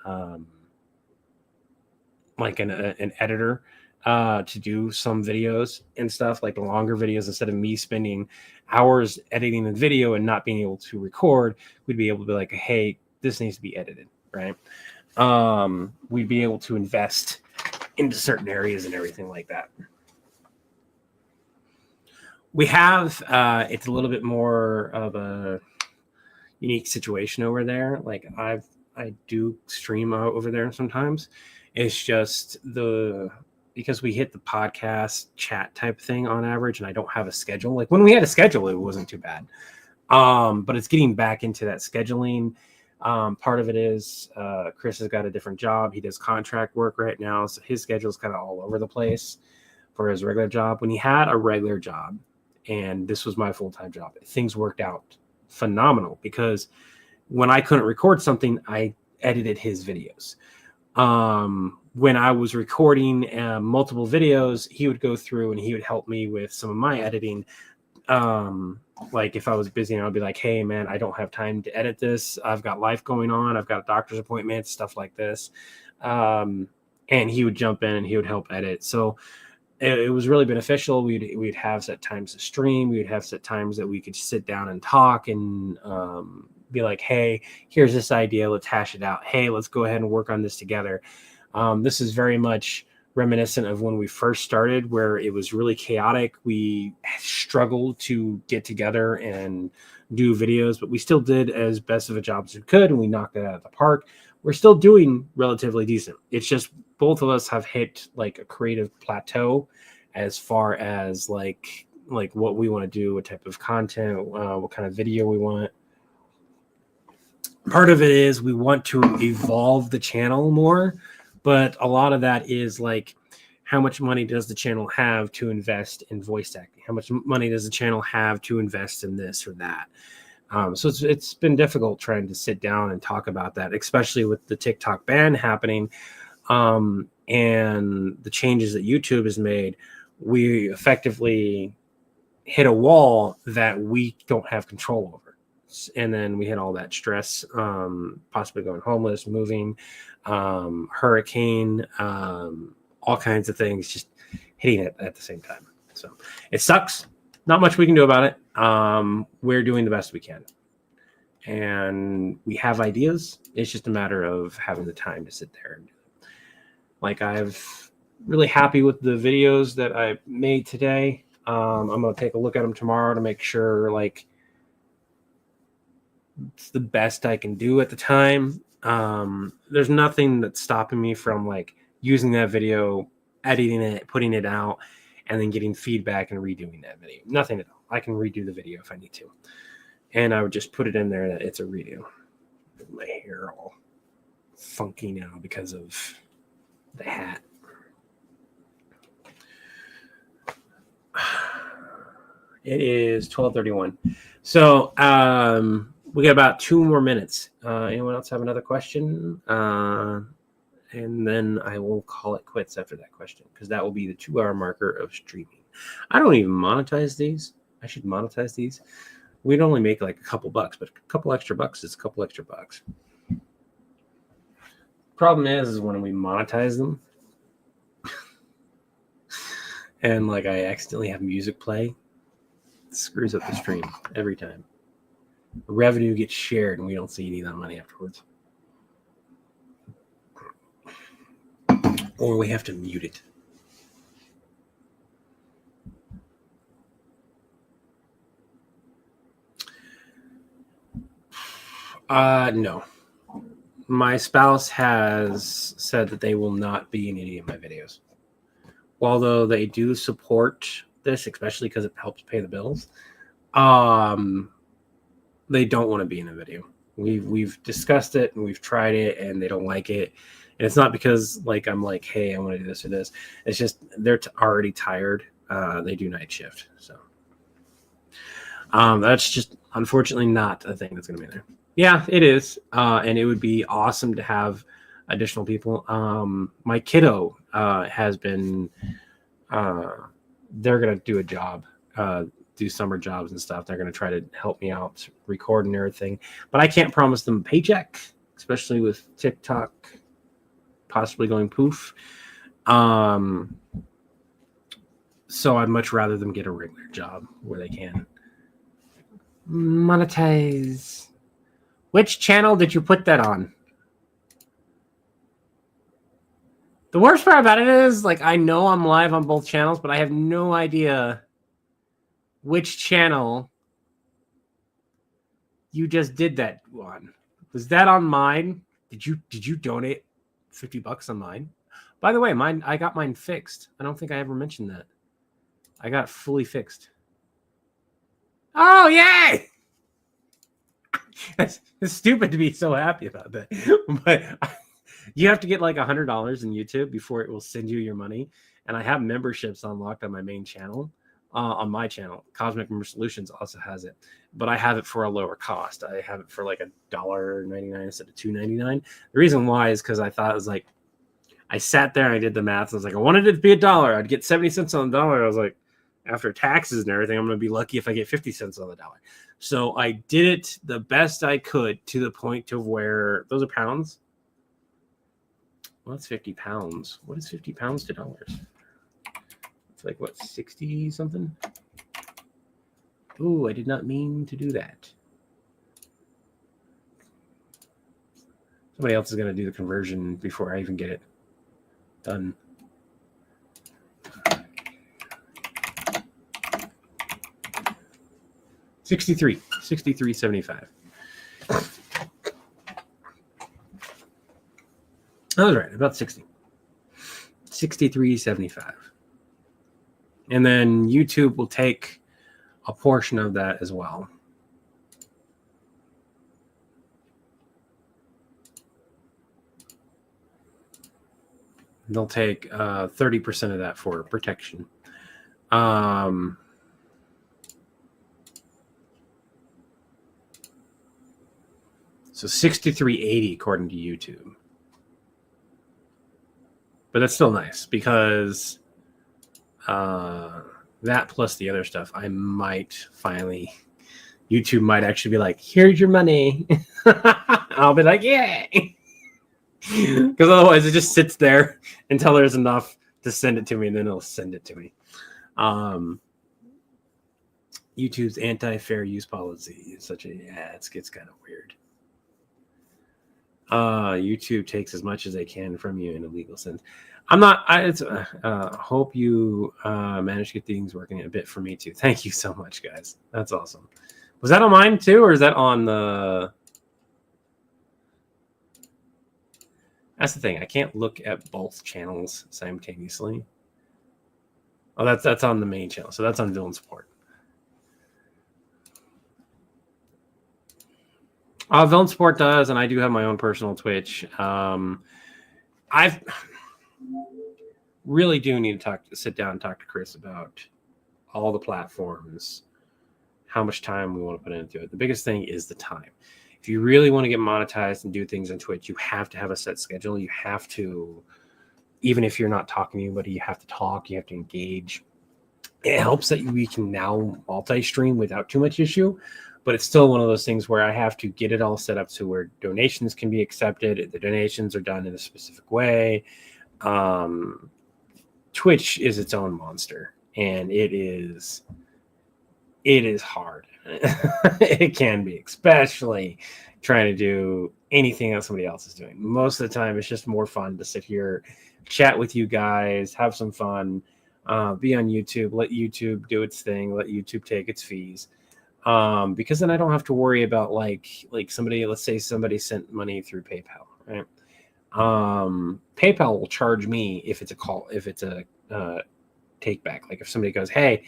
like an editor to do some videos and stuff, like the longer videos. Instead of me spending hours editing the video and not being able to record, we'd be able to be like, hey, this needs to be edited, right? We'd be able to invest into certain areas and everything like that. We have it's a little bit more of a unique situation over there. Like I do stream over there sometimes. It's just because we hit the podcast chat type thing on average, and I don't have a schedule. Like when we had a schedule, it wasn't too bad. But it's getting back into that scheduling. Part of it is Chris has got a different job. He does contract work right now, so his schedule is kind of all over the place for his regular job. When he had a regular job, and this was my full-time job, things worked out phenomenal because when I couldn't record something, I edited his videos. When I was recording multiple videos, he would go through and he would help me with some of my editing. Like if I was busy, I'd be like, hey man, I don't have time to edit this. I've got life going on. I've got a doctor's appointment, stuff like this. And he would jump in and he would help edit. So it was really beneficial. We'd have set times to stream. We would have set times that we could sit down and talk and be like, hey, here's this idea. Let's hash it out. Hey, let's go ahead and work on this together. This is very much reminiscent of when we first started, where it was really chaotic. We struggled to get together and do videos, but we still did as best of a job as we could, and we knocked it out of the park. We're still doing relatively decent. It's just both of us have hit like a creative plateau as far as like what we want to do, what type of content, what kind of video we want. Part of it is we want to evolve the channel more, but a lot of that is like, how much money does the channel have to invest in voice acting? How much money does the channel have to invest in this or that? So it's been difficult trying to sit down and talk about that, especially with the TikTok ban happening and the changes that YouTube has made. We effectively hit a wall that we don't have control over. And then we had all that stress, possibly going homeless, moving, hurricane, all kinds of things just hitting it at the same time. So it sucks. Not much we can do about it. We're doing the best we can. And we have ideas. It's just a matter of having the time to sit there and do it. Like I've really happy with the videos that I made today. I'm going to take a look at them tomorrow to make sure like it's the best I can do at the time. There's nothing that's stopping me from like using that video, editing it, putting it out, and then getting feedback and redoing that video. Nothing at all. I can redo the video if I need to. And I would just put it in there that it's a redo. My hair all funky now because of the hat. It is 12:31. So we got about 2 more minutes. Anyone else have another question? And then I will call it quits after that question because that will be the 2-hour marker of streaming. I don't even monetize these. I should monetize these. We'd only make like a couple bucks, but a couple extra bucks is a couple extra bucks. Problem is when we monetize them and like I accidentally have music play, it screws up the stream every time. The revenue gets shared and we don't see any of that money afterwards. Or we have to mute it. No. My spouse has said that they will not be in any of my videos. Although they do support this, especially because it helps pay the bills, they don't want to be in a video. We've discussed it and we've tried it and they don't like it. And it's not because like I'm like, hey, I want to do this or this. It's just they're already tired. They do night shift. So that's just unfortunately not a thing that's going to be there. Yeah, it is. And it would be awesome to have additional people. My kiddo has been, they're going to do a job, do summer jobs and stuff. They're going to try to help me out, record and everything. But I can't promise them a paycheck, especially with TikTok possibly going poof. So I'd much rather them get a regular job where they can monetize. Which channel did you put that on? The worst part about it is, like, I know I'm live on both channels, but I have no idea which channel you just did that on. Was that on mine? Did you donate $50 on mine? By the way, I got mine fixed. I don't think I ever mentioned that. I got fully fixed. Oh, yay! It's stupid to be so happy about that. But you have to get like $100 in YouTube before it will send you your money. And I have memberships unlocked on my main channel. On my channel, Cosmic Member Solutions also has it, but I have it for a lower cost. I have it for like $1.99 instead of $2.99. The reason why is because I thought it was like, I sat there and I did the math. I was like, I wanted it to be $1. I'd get 70 cents on the dollar. I was like, after taxes and everything, I'm going to be lucky if I get 50 cents on the dollar. So I did it the best I could to the point to where those are pounds. Well, that's 50 pounds. What is 50 pounds to dollars? It's like, what, 60 something? Ooh, I did not mean to do that. Somebody else is going to do the conversion before I even get it done. $63.75. I was right, about 60. $63.75. And then YouTube will take a portion of that as well. They'll take 30% of that for protection. So 63.80 according to YouTube. But that's still nice because that plus the other stuff, I might finally, YouTube might actually be like, here's your money. I'll be like, yay. Because otherwise it just sits there until there's enough to send it to me, and then it'll send it to me. YouTube's anti-fair use policy is such a, it gets kind of weird. YouTube takes as much as they can from you in a legal sense. Hope you managed to get things working a bit for me too. Thank you so much, guys. That's awesome. Was that on mine too, or is that on the... That's the thing. I can't look at both channels simultaneously. Oh, that's on the main channel. So that's on Villain Support. Villain Support does, and I do have my own personal Twitch. I've really do need to sit down and talk to Chris about all the platforms, how much time we want to put into it. The biggest thing is the time. If you really want to get monetized and do things on Twitch, you have to have a set schedule. You have to, even if you're not talking to anybody, you have to talk, you have to engage. It helps that we can now multi-stream without too much issue, but it's still one of those things where I have to get it all set up to where donations can be accepted. The donations are done in a specific way. Twitch is its own monster, and it is hard. It can be, especially trying to do anything that somebody else is doing. Most of the time, it's just more fun to sit here, chat with you guys, have some fun, be on YouTube, let YouTube do its thing, let YouTube take its fees. Because then I don't have to worry about like somebody, let's say somebody sent money through PayPal, right? PayPal will charge me if it's a take back. Like if somebody goes, hey,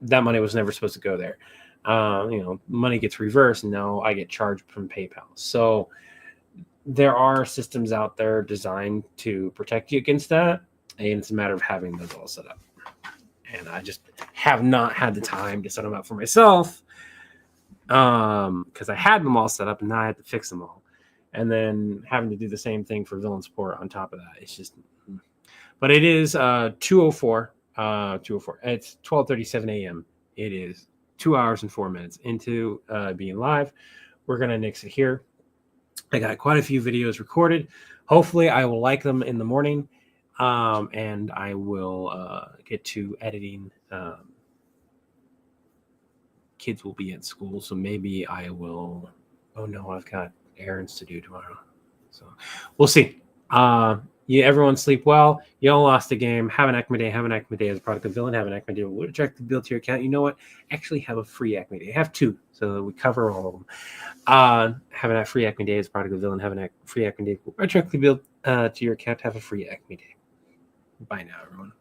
that money was never supposed to go there. Money gets reversed, and now I get charged from PayPal. So there are systems out there designed to protect you against that, and it's a matter of having those all set up. And I just have not had the time to set them up for myself because I had them all set up, and now I had to fix them all. And then having to do the same thing for Villain Support on top of that. It's just... But it is 2:04. 2:04. It's 12:37 a.m. It is 2 hours and 4 minutes into being live. We're gonna nix it here. I got quite a few videos recorded. Hopefully, I will like them in the morning, and I will get to editing. Kids will be at school, so maybe I will. Oh no, I've got errands to do tomorrow, so we'll see. everyone sleep well. You all lost the game. Have an Acme Day. Have an Acme Day as a product of Villain. Have an Acme Day. We'll direct the bill to your account. You know what? Actually, have a free Acme Day. Have 2, so that we cover all of them. Have a free Acme Day as a product of Villain. Have a free Acme Day. We'll direct the bill to your account. Have a free Acme Day. Bye now, everyone.